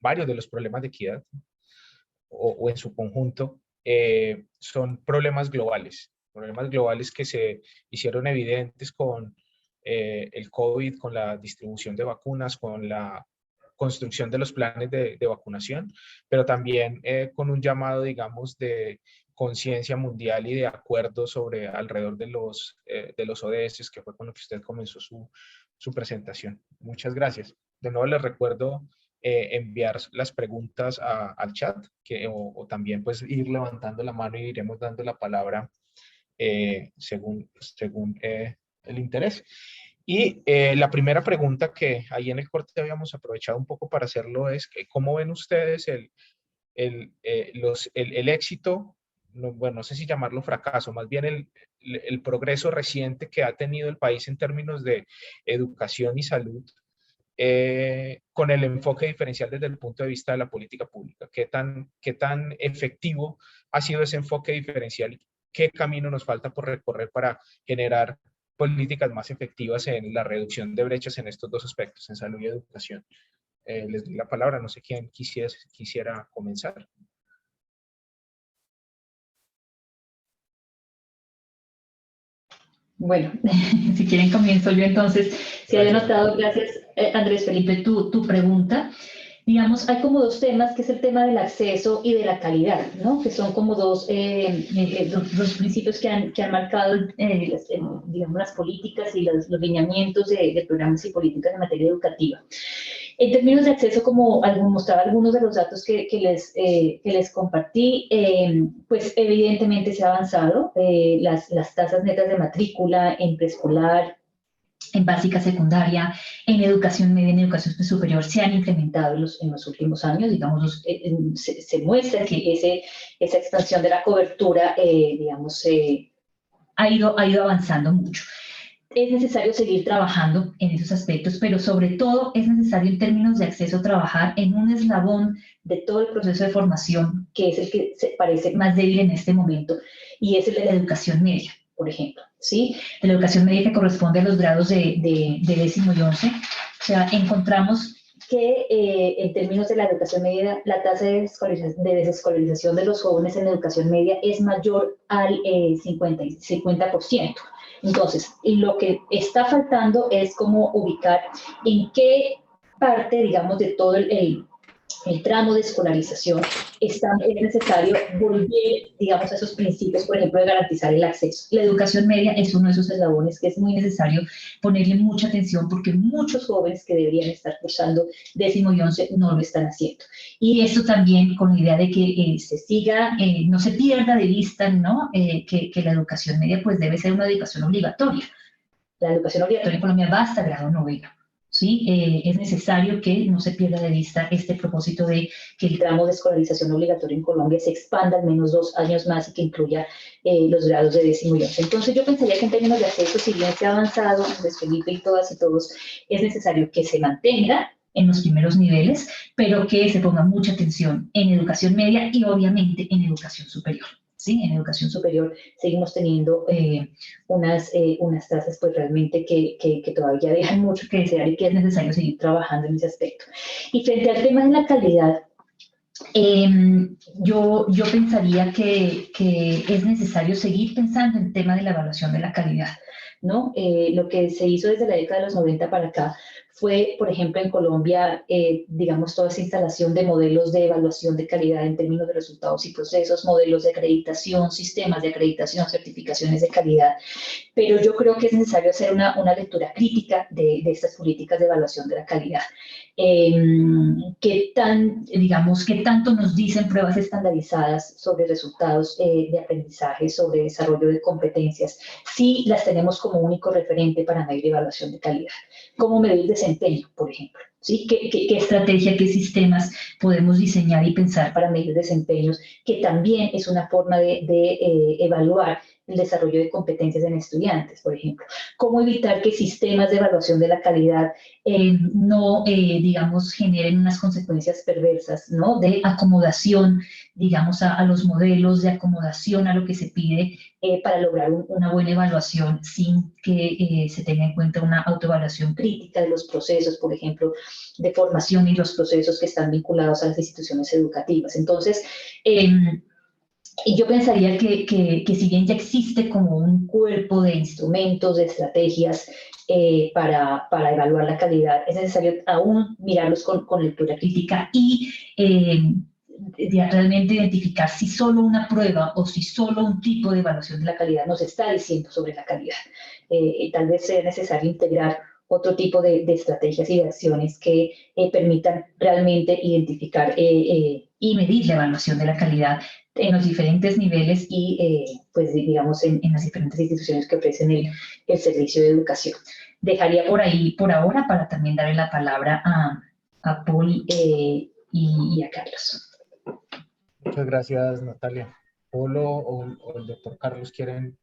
varios de los problemas de equidad, o en su conjunto, son problemas globales que se hicieron evidentes con el COVID, con la distribución de vacunas, con la construcción de los planes de vacunación, pero también con un llamado, digamos, de conciencia mundial y de acuerdo sobre alrededor de los ODS, que fue con lo que usted comenzó su presentación. Muchas gracias. De nuevo les recuerdo enviar las preguntas al chat, o también pues ir levantando la mano y iremos dando la palabra según el interés. Y la primera pregunta que ahí en el corte habíamos aprovechado un poco para hacerlo es que, ¿cómo ven ustedes el éxito? Bueno, no sé si llamarlo fracaso, más bien el progreso reciente que ha tenido el país en términos de educación y salud, con el enfoque diferencial desde el punto de vista de la política pública? ¿Qué tan efectivo ha sido ese enfoque diferencial? ¿Qué camino nos falta por recorrer para generar políticas más efectivas en la reducción de brechas en estos dos aspectos, en salud y educación? Les doy la palabra, no sé quién quisiera comenzar. Bueno, si quieren comienzo yo entonces. Si había notado, gracias Andrés Felipe, tu pregunta. Digamos, hay como dos temas, que es el tema del acceso y de la calidad, ¿no? Que son como dos principios que han marcado, digamos, las políticas y los lineamientos de programas y políticas en materia educativa. En términos de acceso, como mostrar algunos de los datos que les compartí, pues evidentemente se ha avanzado. Las tasas netas de matrícula en preescolar, en básica secundaria, en educación media, en educación superior, se han incrementado en los últimos años. Digamos, se muestra que esa expansión de la cobertura, digamos, ha ido avanzando mucho. Es necesario seguir trabajando en esos aspectos, pero sobre todo es necesario en términos de acceso trabajar en un eslabón de todo el proceso de formación, que es el que se parece más débil en este momento, y es el de la educación media, por ejemplo, ¿sí? De la educación media que corresponde a los grados de décimo y 11. O sea, encontramos que en términos de la educación media, la tasa de desescolarización de los jóvenes en la educación media es mayor al 50%. Entonces, lo que está faltando es cómo ubicar en qué parte, digamos, de todo el tramo de escolarización es necesario volver, digamos, a esos principios, por ejemplo, de garantizar el acceso. La educación media es uno de esos eslabones que es muy necesario ponerle mucha atención, porque muchos jóvenes que deberían estar cursando décimo y 11 no lo están haciendo. Y eso también con la idea de que se siga, no se pierda de vista, ¿no? Que la educación media pues debe ser una educación obligatoria. La educación obligatoria en Colombia va hasta grado noveno. ¿Sí? Es necesario que no se pierda de vista este propósito de que el tramo de escolarización obligatoria en Colombia se expanda al menos 2 años más y que incluya los grados de décimo y 11. Entonces yo pensaría que en términos de acceso, si bien se ha avanzado, Andrés Felipe y todas y todos, es necesario que se mantenga en los primeros niveles, pero que se ponga mucha atención en educación media y obviamente en educación superior. ¿Sí? En educación superior seguimos teniendo unas tasas pues realmente que todavía dejan mucho que desear y que es necesario seguir trabajando en ese aspecto. Y frente al tema de la calidad, yo pensaría que es necesario seguir pensando en el tema de la evaluación de la calidad, ¿no? Lo que se hizo desde la década de los 90 para acá fue, por ejemplo, en Colombia, digamos, toda esa instalación de modelos de evaluación de calidad en términos de resultados y procesos, modelos de acreditación, sistemas de acreditación, certificaciones de calidad. Pero yo creo que es necesario hacer una lectura crítica de estas políticas de evaluación de la calidad. ¿Qué tanto nos dicen pruebas estandarizadas sobre resultados de aprendizaje, sobre desarrollo de competencias, si las tenemos como único referente para medir evaluación de calidad? ¿Cómo medir desempeño, por ejemplo? ¿sí? ¿Qué estrategia, qué sistemas podemos diseñar y pensar para medir desempeños? Que también es una forma de evaluar el desarrollo de competencias en estudiantes, por ejemplo. ¿Cómo evitar que sistemas de evaluación de la calidad no, digamos, generen unas consecuencias perversas, ¿no? De acomodación, digamos, a los modelos, de acomodación a lo que se pide para lograr una buena evaluación sin que se tenga en cuenta una autoevaluación crítica de los procesos, por ejemplo, de formación y los procesos que están vinculados a las instituciones educativas. Entonces, y yo pensaría que si bien ya existe como un cuerpo de instrumentos, de estrategias para evaluar la calidad, es necesario aún mirarlos con lectura crítica y realmente identificar si solo una prueba o si solo un tipo de evaluación de la calidad nos está diciendo sobre la calidad. Tal vez sea necesario integrar otro tipo de estrategias y de acciones que permitan realmente identificar y medir la evaluación de la calidad en los diferentes niveles y, pues, digamos, en las diferentes instituciones que ofrecen el servicio de educación. Dejaría por ahí, por ahora, para también darle la palabra a Paul y a Carlos. Muchas gracias, Natalia. Polo o el doctor Carlos quieren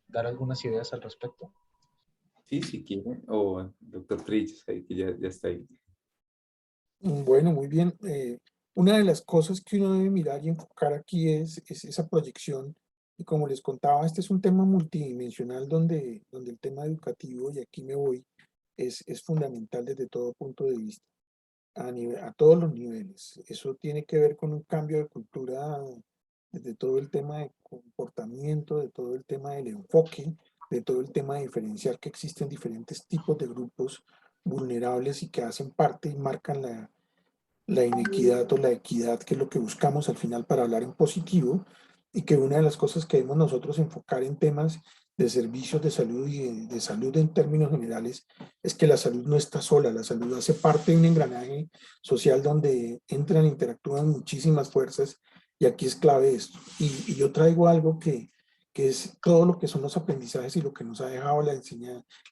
dar algunas ideas al respecto. Sí, si quiere. O doctor Trillos, ahí que ya está ahí. Bueno, muy bien. Una de las cosas que uno debe mirar y enfocar aquí es esa proyección. Y como les contaba, este es un tema multidimensional donde el tema educativo, y aquí me voy, es fundamental desde todo punto de vista, a todos los niveles. Eso tiene que ver con un cambio de cultura desde todo el tema de comportamiento, de todo el tema del enfoque, de todo el tema de diferenciar que existen diferentes tipos de grupos vulnerables y que hacen parte y marcan la inequidad o la equidad, que es lo que buscamos al final para hablar en positivo, y que una de las cosas que debemos nosotros enfocar en temas de servicios de salud y de salud en términos generales es que la salud no está sola, la salud hace parte de un engranaje social donde entran e interactúan muchísimas fuerzas, y aquí es clave esto. Y yo traigo algo que es todo lo que son los aprendizajes y lo que nos ha dejado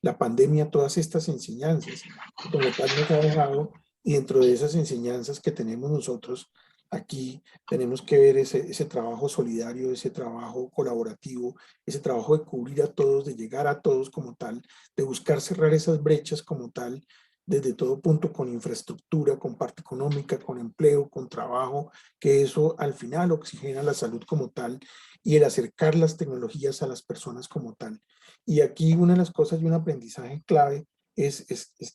la pandemia, todas estas enseñanzas, como tal nos ha dejado. Y dentro de esas enseñanzas que tenemos nosotros, aquí tenemos que ver ese trabajo solidario, ese trabajo colaborativo, ese trabajo de cubrir a todos, de llegar a todos como tal, de buscar cerrar esas brechas como tal, desde todo punto, con infraestructura, con parte económica, con empleo, con trabajo, que eso al final oxigena la salud como tal, y el acercar las tecnologías a las personas como tal. Y aquí una de las cosas y un aprendizaje clave es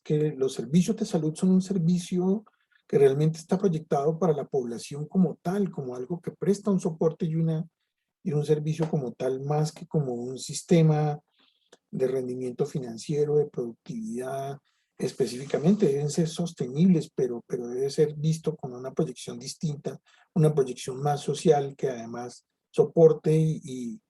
que los servicios de salud son un servicio que realmente está proyectado para la población como tal, como algo que presta un soporte y un servicio como tal, más que como un sistema de rendimiento financiero, de productividad. Específicamente deben ser sostenibles, pero debe ser visto con una proyección distinta, una proyección más social, que además soporte y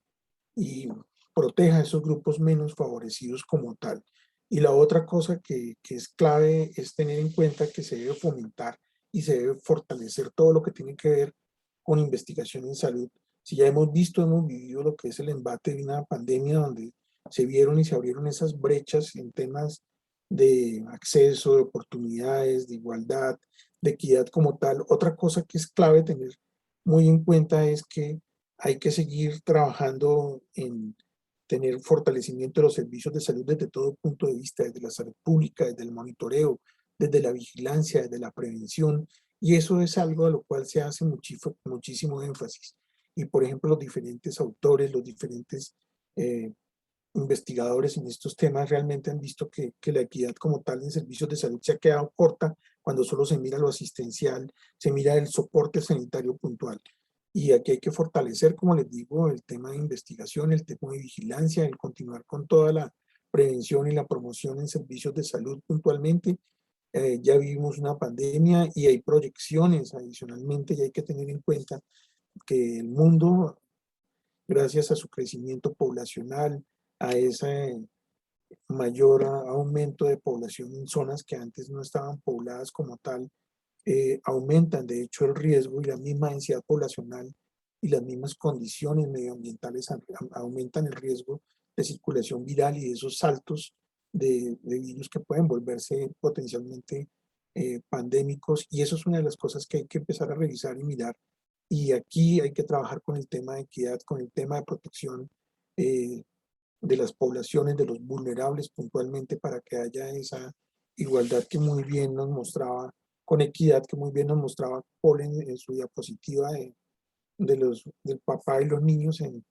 proteja a esos grupos menos favorecidos como tal. Y la otra cosa que es clave es tener en cuenta que se debe fomentar y se debe fortalecer todo lo que tiene que ver con investigación en salud. Si ya hemos visto, hemos vivido lo que es el embate de una pandemia donde se vieron y se abrieron esas brechas en temas de acceso, de oportunidades, de igualdad, de equidad como tal. Otra cosa que es clave tener muy en cuenta es que hay que seguir trabajando en tener fortalecimiento de los servicios de salud desde todo punto de vista, desde la salud pública, desde el monitoreo, desde la vigilancia, desde la prevención, y eso es algo a lo cual se hace muchísimo énfasis. Y por ejemplo, los diferentes autores, los diferentes investigadores en estos temas realmente han visto que la equidad como tal en servicios de salud se ha quedado corta cuando solo se mira lo asistencial, se mira el soporte sanitario puntual. Y aquí hay que fortalecer, como les digo, el tema de investigación, el tema de vigilancia, el continuar con toda la prevención y la promoción en servicios de salud puntualmente. Ya vivimos una pandemia y hay proyecciones adicionalmente, y hay que tener en cuenta que el mundo, gracias a su crecimiento poblacional, a ese mayor aumento de población en zonas que antes no estaban pobladas como tal, aumentan de hecho el riesgo, y la misma densidad poblacional y las mismas condiciones medioambientales aumentan el riesgo de circulación viral y de esos saltos de virus que pueden volverse potencialmente pandémicos, y eso es una de las cosas que hay que empezar a revisar y mirar. Y aquí hay que trabajar con el tema de equidad, con el tema de protección de las poblaciones, de los vulnerables puntualmente, para que haya esa igualdad que muy bien nos mostraba, con equidad que muy bien nos mostraba Paul en su diapositiva del papá y los niños en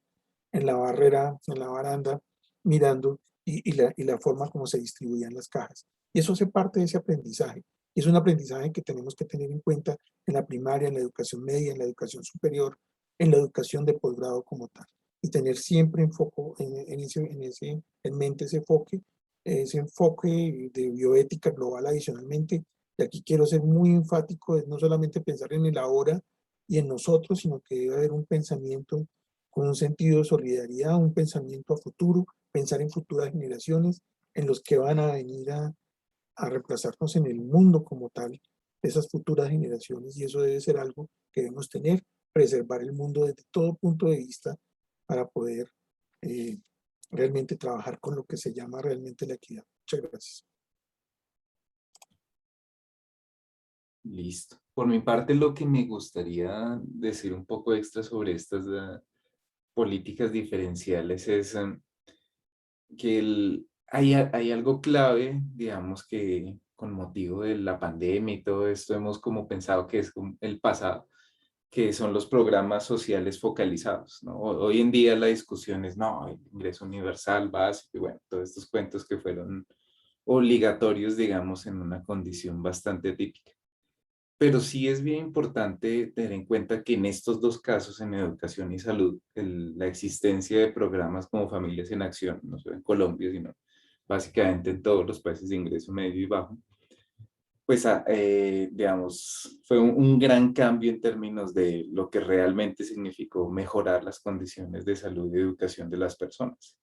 la barrera, en la baranda, mirando y la forma como se distribuían las cajas. Y eso hace parte de ese aprendizaje. Y es un aprendizaje que tenemos que tener en cuenta en la primaria, en la educación media, en la educación superior, en la educación de posgrado como tal. Y tener siempre en mente ese enfoque de bioética global adicionalmente. Y aquí quiero ser muy enfático de no solamente pensar en el ahora y en nosotros, sino que debe haber un pensamiento con un sentido de solidaridad, un pensamiento a futuro, pensar en futuras generaciones, en los que van a venir a reemplazarnos en el mundo como tal, esas futuras generaciones, y eso debe ser algo que debemos tener, preservar el mundo desde todo punto de vista para poder realmente trabajar con lo que se llama realmente la equidad. Muchas gracias. Listo. Por mi parte, lo que me gustaría decir un poco extra sobre estas políticas diferenciales es que hay algo clave, digamos, que con motivo de la pandemia y todo esto hemos como pensado que es como el pasado, que son los programas sociales focalizados, ¿no? Hoy en día la discusión es, no, el ingreso universal básico y bueno, todos estos cuentos que fueron obligatorios, digamos, en una condición bastante típica. Pero sí es bien importante tener en cuenta que en estos dos casos, en educación y salud, la existencia de programas como Familias en Acción, no solo en Colombia, sino básicamente en todos los países de ingreso medio y bajo, pues, digamos, fue un gran cambio en términos de lo que realmente significó mejorar las condiciones de salud y educación de las personas.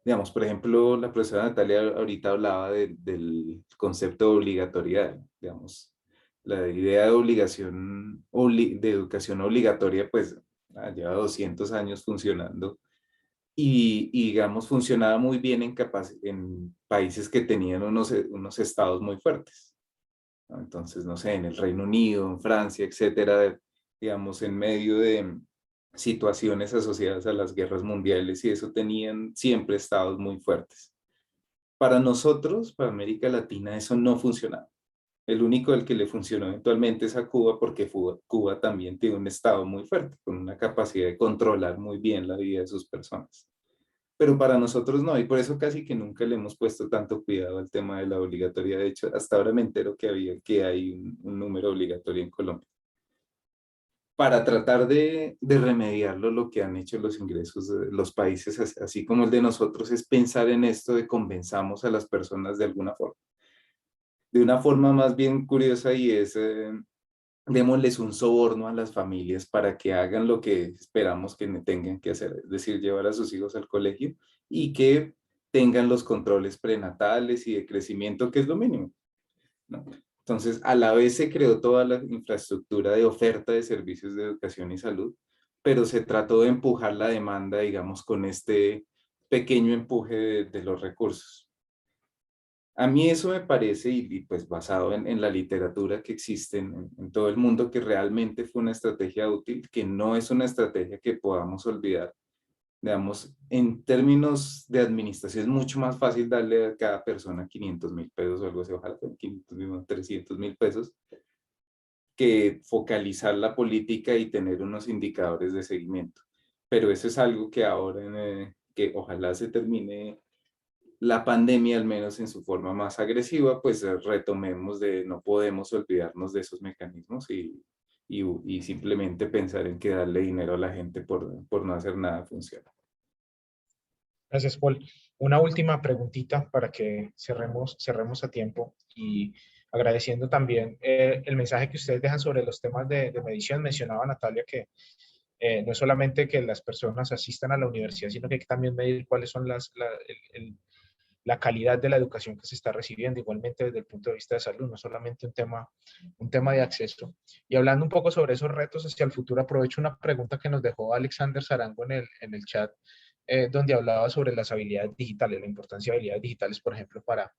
Digamos, por ejemplo, la profesora Natalia ahorita hablaba del concepto de obligatoriedad, digamos, la idea de obligación, de educación obligatoria, pues lleva 200 años funcionando digamos, funcionaba muy bien en países que tenían unos estados muy fuertes, ¿no? Entonces, no sé, en el Reino Unido, en Francia, etcétera, digamos, en medio de situaciones asociadas a las guerras mundiales y eso tenían siempre estados muy fuertes. Para nosotros, para América Latina, eso no funcionaba. El único al que le funcionó eventualmente es a Cuba, porque Cuba también tiene un estado muy fuerte, con una capacidad de controlar muy bien la vida de sus personas. Pero para nosotros no, y por eso casi que nunca le hemos puesto tanto cuidado al tema de la obligatoriedad. De hecho, hasta ahora me entero que hay un número obligatorio en Colombia. Para tratar de remediarlo, lo que han hecho los ingresos de los países, así como el de nosotros, es pensar en esto de convenzamos a las personas de alguna forma. De una forma más bien curiosa y es, démosles un soborno a las familias para que hagan lo que esperamos que tengan que hacer, es decir, llevar a sus hijos al colegio y que tengan los controles prenatales y de crecimiento, que es lo mínimo, ¿no? Entonces, a la vez se creó toda la infraestructura de oferta de servicios de educación y salud, pero se trató de empujar la demanda, digamos, con este pequeño empuje de los recursos. A mí eso me parece, pues basado en la literatura que existe en todo el mundo, que realmente fue una estrategia útil, que no es una estrategia que podamos olvidar. Digamos, en términos de administración es mucho más fácil darle a cada persona 500.000 pesos o algo así, ojalá fueran 500.000, 300.000 pesos, que focalizar la política y tener unos indicadores de seguimiento. Pero eso es algo que ahora, que ojalá se termine la pandemia, al menos en su forma más agresiva, pues retomemos no podemos olvidarnos de esos mecanismos y simplemente pensar en que darle dinero a la gente por no hacer nada funciona. Gracias, Paul. Una última preguntita para que cerremos a tiempo y agradeciendo también el mensaje que ustedes dejan sobre los temas de medición. Mencionaba Natalia que no es solamente que las personas asistan a la universidad, sino que hay que también medir cuáles son la calidad de la educación que se está recibiendo, igualmente desde el punto de vista de salud, no solamente un tema de acceso. Y hablando un poco sobre esos retos hacia el futuro, aprovecho una pregunta que nos dejó Alexander Sarango en el chat donde hablaba sobre las habilidades digitales, la importancia de habilidades digitales, por ejemplo, para,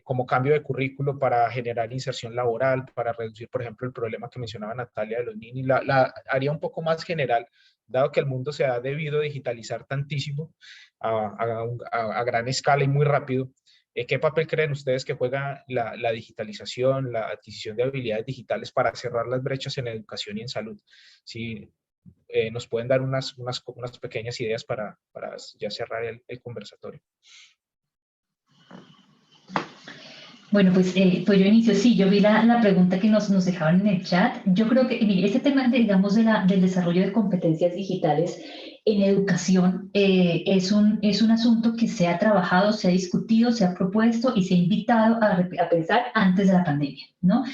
como cambio de currículo para generar inserción laboral, para reducir, por ejemplo, el problema que mencionaba Natalia de los ninis. La haría un poco más general, dado que el mundo se ha debido digitalizar tantísimo a gran escala y muy rápido. ¿Qué papel creen ustedes que juega la digitalización, la adquisición de habilidades digitales para cerrar las brechas en educación y en salud? Si nos pueden dar unas pequeñas ideas para ya cerrar el conversatorio. Bueno, pues yo inicio. Sí, yo vi la pregunta que nos dejaban en el chat. Yo creo que, mire, este tema, digamos, del desarrollo de competencias digitales en educación es un asunto que se ha trabajado, se ha discutido, se ha propuesto y se ha invitado a pensar antes de la pandemia, ¿no?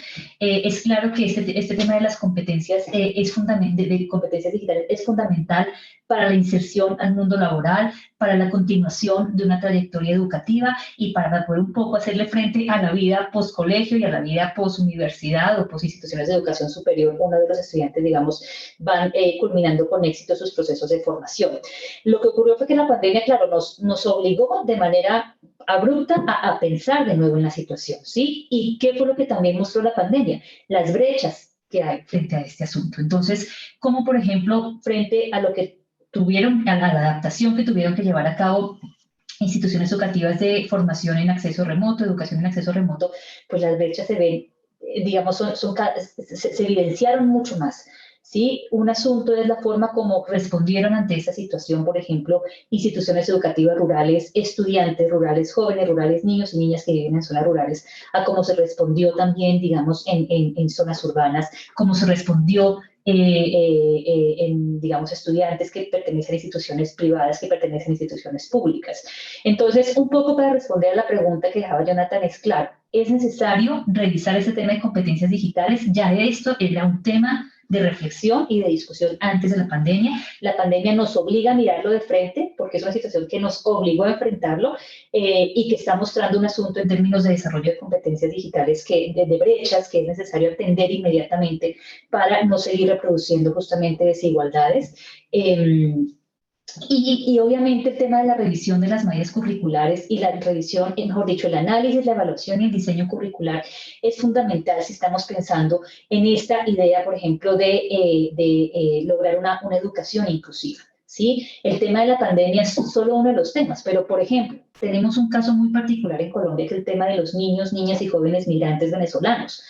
Es claro que este tema de las competencias, de competencias digitales es fundamental para la inserción al mundo laboral, para la continuación de una trayectoria educativa y para poder un poco hacerle frente a la vida post-colegio y a la vida post-universidad o post-instituciones de educación superior. Uno de los estudiantes, digamos, van culminando con éxito sus procesos de formación. Lo que ocurrió fue que la pandemia, claro, nos obligó de manera abrupta a pensar de nuevo en la situación, ¿sí? ¿Y qué fue lo que también mostró la pandemia? Las brechas que hay frente a este asunto. Entonces, como por ejemplo, frente a lo que tuvieron, a la adaptación que tuvieron que llevar a cabo instituciones educativas de formación en acceso remoto, educación en acceso remoto, pues las brechas se ven, digamos, se evidenciaron mucho más. ¿Sí? Un asunto es la forma como respondieron ante esa situación, por ejemplo, instituciones educativas rurales, estudiantes rurales, jóvenes rurales, niños y niñas que viven en zonas rurales, a cómo se respondió también, digamos, en zonas urbanas, cómo se respondió en, digamos, estudiantes que pertenecen a instituciones privadas, que pertenecen a instituciones públicas. Entonces, un poco para responder a la pregunta que dejaba Jonathan, es claro, es necesario revisar ese tema de competencias digitales. Ya esto era un tema de reflexión y de discusión antes de la pandemia. La pandemia nos obliga a mirarlo de frente porque es una situación que nos obligó a enfrentarlo y que está mostrando un asunto en términos de desarrollo de competencias digitales, de brechas que es necesario atender inmediatamente para no seguir reproduciendo justamente desigualdades. Y obviamente el tema de la revisión de las mallas curriculares y la revisión, mejor dicho, el análisis, la evaluación y el diseño curricular es fundamental si estamos pensando en esta idea, por ejemplo, de lograr una educación inclusiva. ¿Sí? El tema de la pandemia es solo uno de los temas, pero por ejemplo, tenemos un caso muy particular en Colombia que es el tema de los niños, niñas y jóvenes migrantes venezolanos.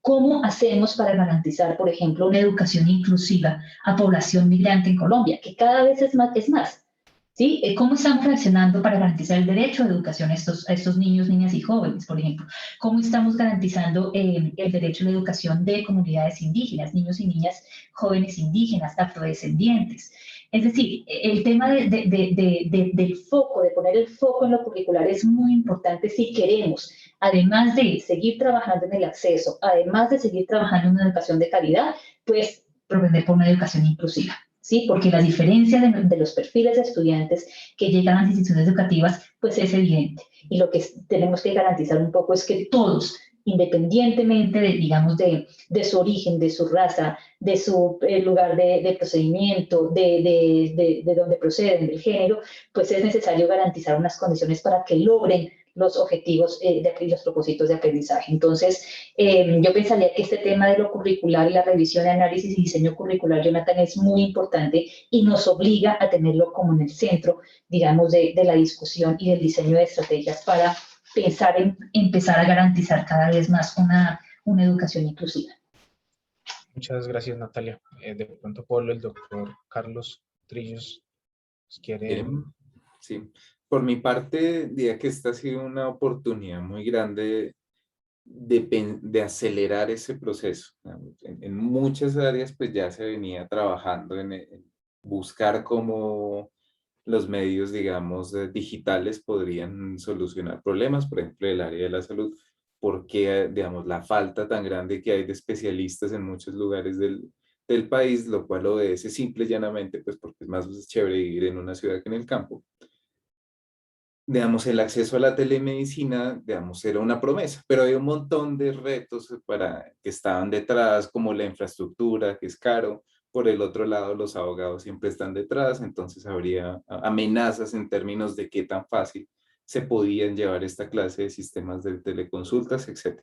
¿Cómo hacemos para garantizar, por ejemplo, una educación inclusiva a población migrante en Colombia, que cada vez es más? ¿Sí? ¿Cómo estamos reaccionando para garantizar el derecho a educación a estos niños, niñas y jóvenes, por ejemplo? ¿Cómo estamos garantizando el derecho a la educación de comunidades indígenas, niños y niñas jóvenes indígenas, afrodescendientes? Es decir, el tema del foco, de poner el foco en lo curricular es muy importante si queremos, además de seguir trabajando en el acceso, además de seguir trabajando en una educación de calidad, pues propender por una educación inclusiva. ¿Sí? Porque la diferencia de los perfiles de estudiantes que llegan a las instituciones educativas, pues es evidente. Y lo que tenemos que garantizar un poco es que todos, independientemente de, digamos, de su origen, de su raza, de su lugar de procedimiento, de dónde proceden, del género, pues es necesario garantizar unas condiciones para que logren los objetivos y los propósitos de aprendizaje. Entonces, yo pensaría que este tema de lo curricular y la revisión, análisis y diseño curricular, Jonathan, es muy importante y nos obliga a tenerlo como en el centro, digamos, de la discusión y del diseño de estrategias para pensar en empezar a garantizar cada vez más una educación inclusiva. Muchas gracias, Natalia. De pronto, Pablo, el doctor Carlos Trillos, ¿quiere? Sí, por mi parte, diría que esta ha sido una oportunidad muy grande de acelerar ese proceso. En muchas áreas, pues ya se venía trabajando en buscar cómo los medios, digamos, digitales podrían solucionar problemas, por ejemplo, el área de la salud, porque, digamos, la falta tan grande que hay de especialistas en muchos lugares del país, lo cual obedece simple y llanamente, pues porque es más chévere vivir en una ciudad que en el campo. Digamos, el acceso a la telemedicina, digamos, era una promesa, pero hay un montón de retos que estaban detrás, como la infraestructura, que es caro, por el otro lado los abogados siempre están detrás, entonces habría amenazas en términos de qué tan fácil se podían llevar esta clase de sistemas de teleconsultas, etc.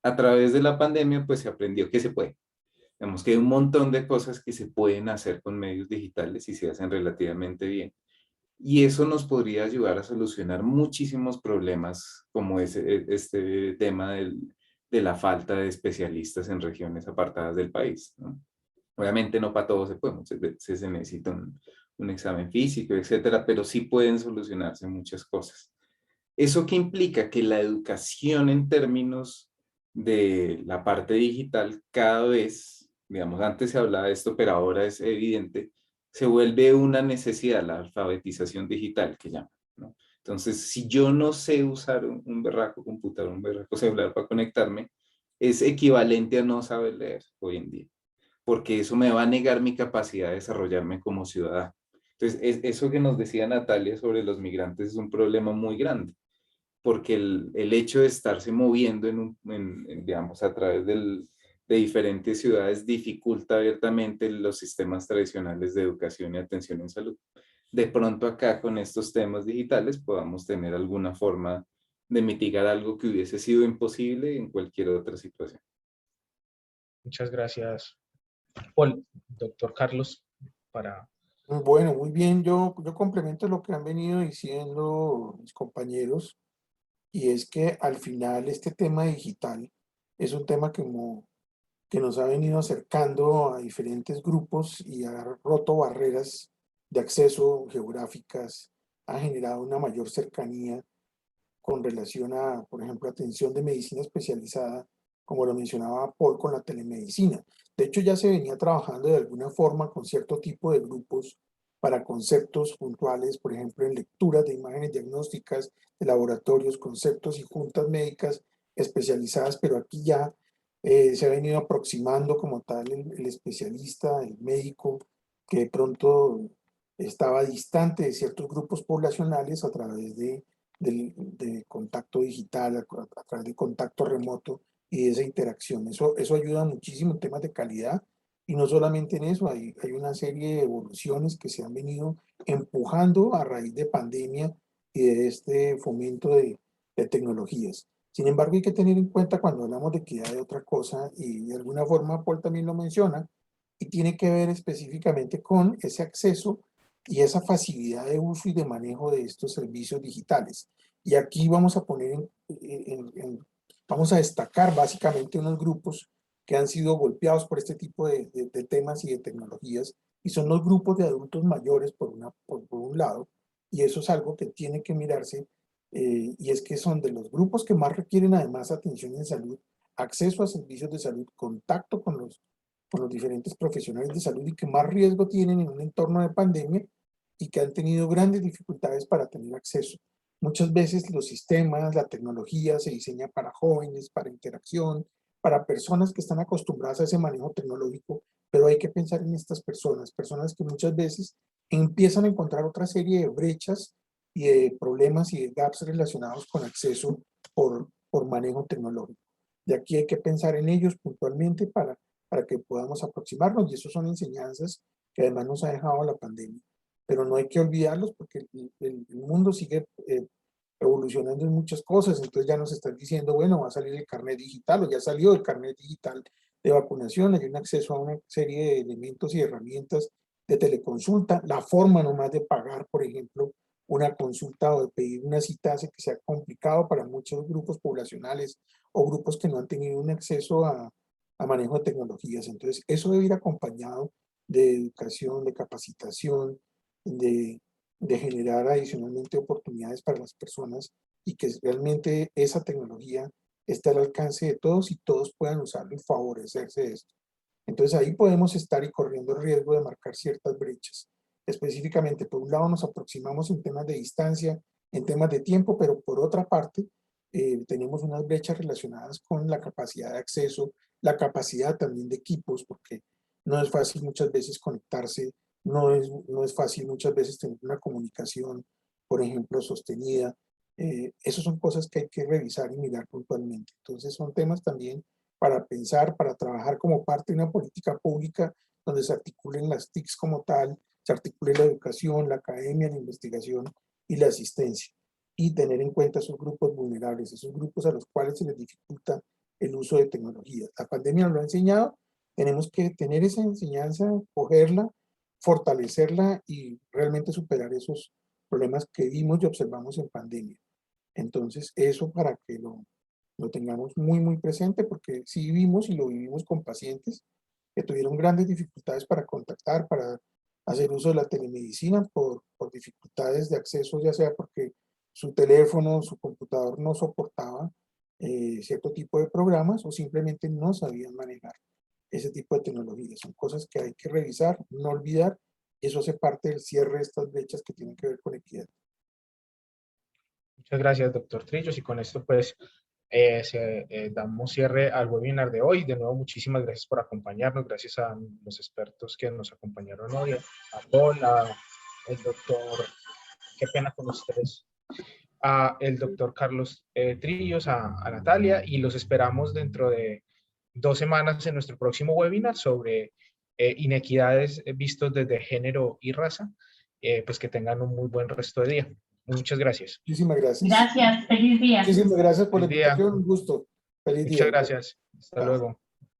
A través de la pandemia, pues se aprendió que se puede. Digamos que hay un montón de cosas que se pueden hacer con medios digitales y se hacen relativamente bien. Y eso nos podría ayudar a solucionar muchísimos problemas como este tema de la falta de especialistas en regiones apartadas del país, ¿no? Obviamente no para todo se puede, muchas veces se necesita un examen físico, etcétera, pero sí pueden solucionarse muchas cosas. ¿Eso qué implica? Que la educación en términos de la parte digital cada vez, digamos, antes se hablaba de esto, pero ahora es evidente, se vuelve una necesidad, la alfabetización digital que llaman, ¿no? Entonces, si yo no sé usar un berraco computador, un berraco celular para conectarme, es equivalente a no saber leer hoy en día, porque eso me va a negar mi capacidad de desarrollarme como ciudadano. Entonces, eso que nos decía Natalia sobre los migrantes es un problema muy grande, porque el hecho de estarse moviendo digamos, a través de diferentes ciudades dificulta abiertamente los sistemas tradicionales de educación y atención en salud. De pronto acá con estos temas digitales podamos tener alguna forma de mitigar algo que hubiese sido imposible en cualquier otra situación. Muchas gracias, Paul. Doctor Carlos, para... Bueno, muy bien, yo complemento lo que han venido diciendo mis compañeros, y es que al final este tema digital es un tema que nos ha venido acercando a diferentes grupos y ha roto barreras de acceso geográficas, ha generado una mayor cercanía con relación a, por ejemplo, atención de medicina especializada, como lo mencionaba Paul, con la telemedicina. De hecho, ya se venía trabajando de alguna forma con cierto tipo de grupos para conceptos puntuales, por ejemplo, en lecturas de imágenes diagnósticas de laboratorios, conceptos y juntas médicas especializadas, pero aquí ya se ha venido aproximando como tal el especialista, el médico, que de pronto estaba distante de ciertos grupos poblacionales a través de contacto digital, a través de contacto remoto y de esa interacción. Eso ayuda muchísimo en temas de calidad, y no solamente en eso, hay una serie de evoluciones que se han venido empujando a raíz de pandemia y de este fomento de tecnologías. Sin embargo, hay que tener en cuenta cuando hablamos de equidad de otra cosa, y de alguna forma Paul también lo menciona, y tiene que ver específicamente con ese acceso y esa facilidad de uso y de manejo de estos servicios digitales. Y aquí vamos a poner, vamos a destacar básicamente unos grupos que han sido golpeados por este tipo de temas y de tecnologías, y son los grupos de adultos mayores por un lado, y eso es algo que tiene que mirarse, y es que son de los grupos que más requieren además atención en salud, acceso a servicios de salud, contacto con los diferentes profesionales de salud, y que más riesgo tienen en un entorno de pandemia y que han tenido grandes dificultades para tener acceso. Muchas veces los sistemas, la tecnología se diseña para jóvenes, para interacción, para personas que están acostumbradas a ese manejo tecnológico, pero hay que pensar en estas personas que muchas veces empiezan a encontrar otra serie de brechas y de problemas y de gaps relacionados con acceso por manejo tecnológico. De aquí hay que pensar en ellos puntualmente para que podamos aproximarnos, y eso son enseñanzas que además nos ha dejado la pandemia. Pero no hay que olvidarlos, porque el mundo sigue evolucionando en muchas cosas. Entonces ya nos están diciendo, bueno, va a salir el carnet digital, o ya salió el carnet digital de vacunación, hay un acceso a una serie de elementos y herramientas de teleconsulta, la forma nomás de pagar, por ejemplo, una consulta o de pedir una cita hace que sea complicado para muchos grupos poblacionales o grupos que no han tenido un acceso a manejo de tecnologías. Entonces, eso debe ir acompañado de educación, de capacitación, de generar adicionalmente oportunidades para las personas, y que realmente esa tecnología esté al alcance de todos y todos puedan usarlo y favorecerse de esto. Entonces ahí podemos estar y corriendo el riesgo de marcar ciertas brechas. Específicamente, por un lado nos aproximamos en temas de distancia, en temas de tiempo, pero por otra parte tenemos unas brechas relacionadas con la capacidad de acceso, la capacidad también de equipos, porque no es fácil muchas veces conectarse, no es fácil muchas veces tener una comunicación, por ejemplo, sostenida. Esas son cosas que hay que revisar y mirar puntualmente. Entonces son temas también para pensar, para trabajar como parte de una política pública donde se articulen las TICs como tal, se articule la educación, la academia, la investigación y la asistencia, y tener en cuenta esos grupos vulnerables, esos grupos a los cuales se les dificulta el uso de tecnologías. La pandemia nos lo ha enseñado, tenemos que tener esa enseñanza, cogerla, fortalecerla y realmente superar esos problemas que vimos y observamos en pandemia. Entonces, eso para que lo tengamos muy, muy presente, porque sí vimos y lo vivimos con pacientes que tuvieron grandes dificultades para contactar, para hacer uso de la telemedicina por dificultades de acceso, ya sea porque su teléfono, su computador no soportaba cierto tipo de programas o simplemente no sabían manejar ese tipo de tecnologías. Son cosas que hay que revisar, no olvidar, y eso hace parte del cierre de estas brechas que tienen que ver con equidad. Muchas gracias, doctor Trillos, y con esto pues damos cierre al webinar de hoy. De nuevo, muchísimas gracias por acompañarnos, gracias a los expertos que nos acompañaron hoy, a Paul, el doctor, qué pena con ustedes, a el doctor Carlos Trillos, a Natalia, y los esperamos dentro de 2 semanas en nuestro próximo webinar sobre inequidades vistos desde género y raza. Pues que tengan un muy buen resto de día. Muchas gracias. Muchísimas gracias. Gracias, feliz día. Muchísimas gracias por la Feliz día. invitación, un gusto. Feliz día. Muchas gracias. Hasta Chao. luego.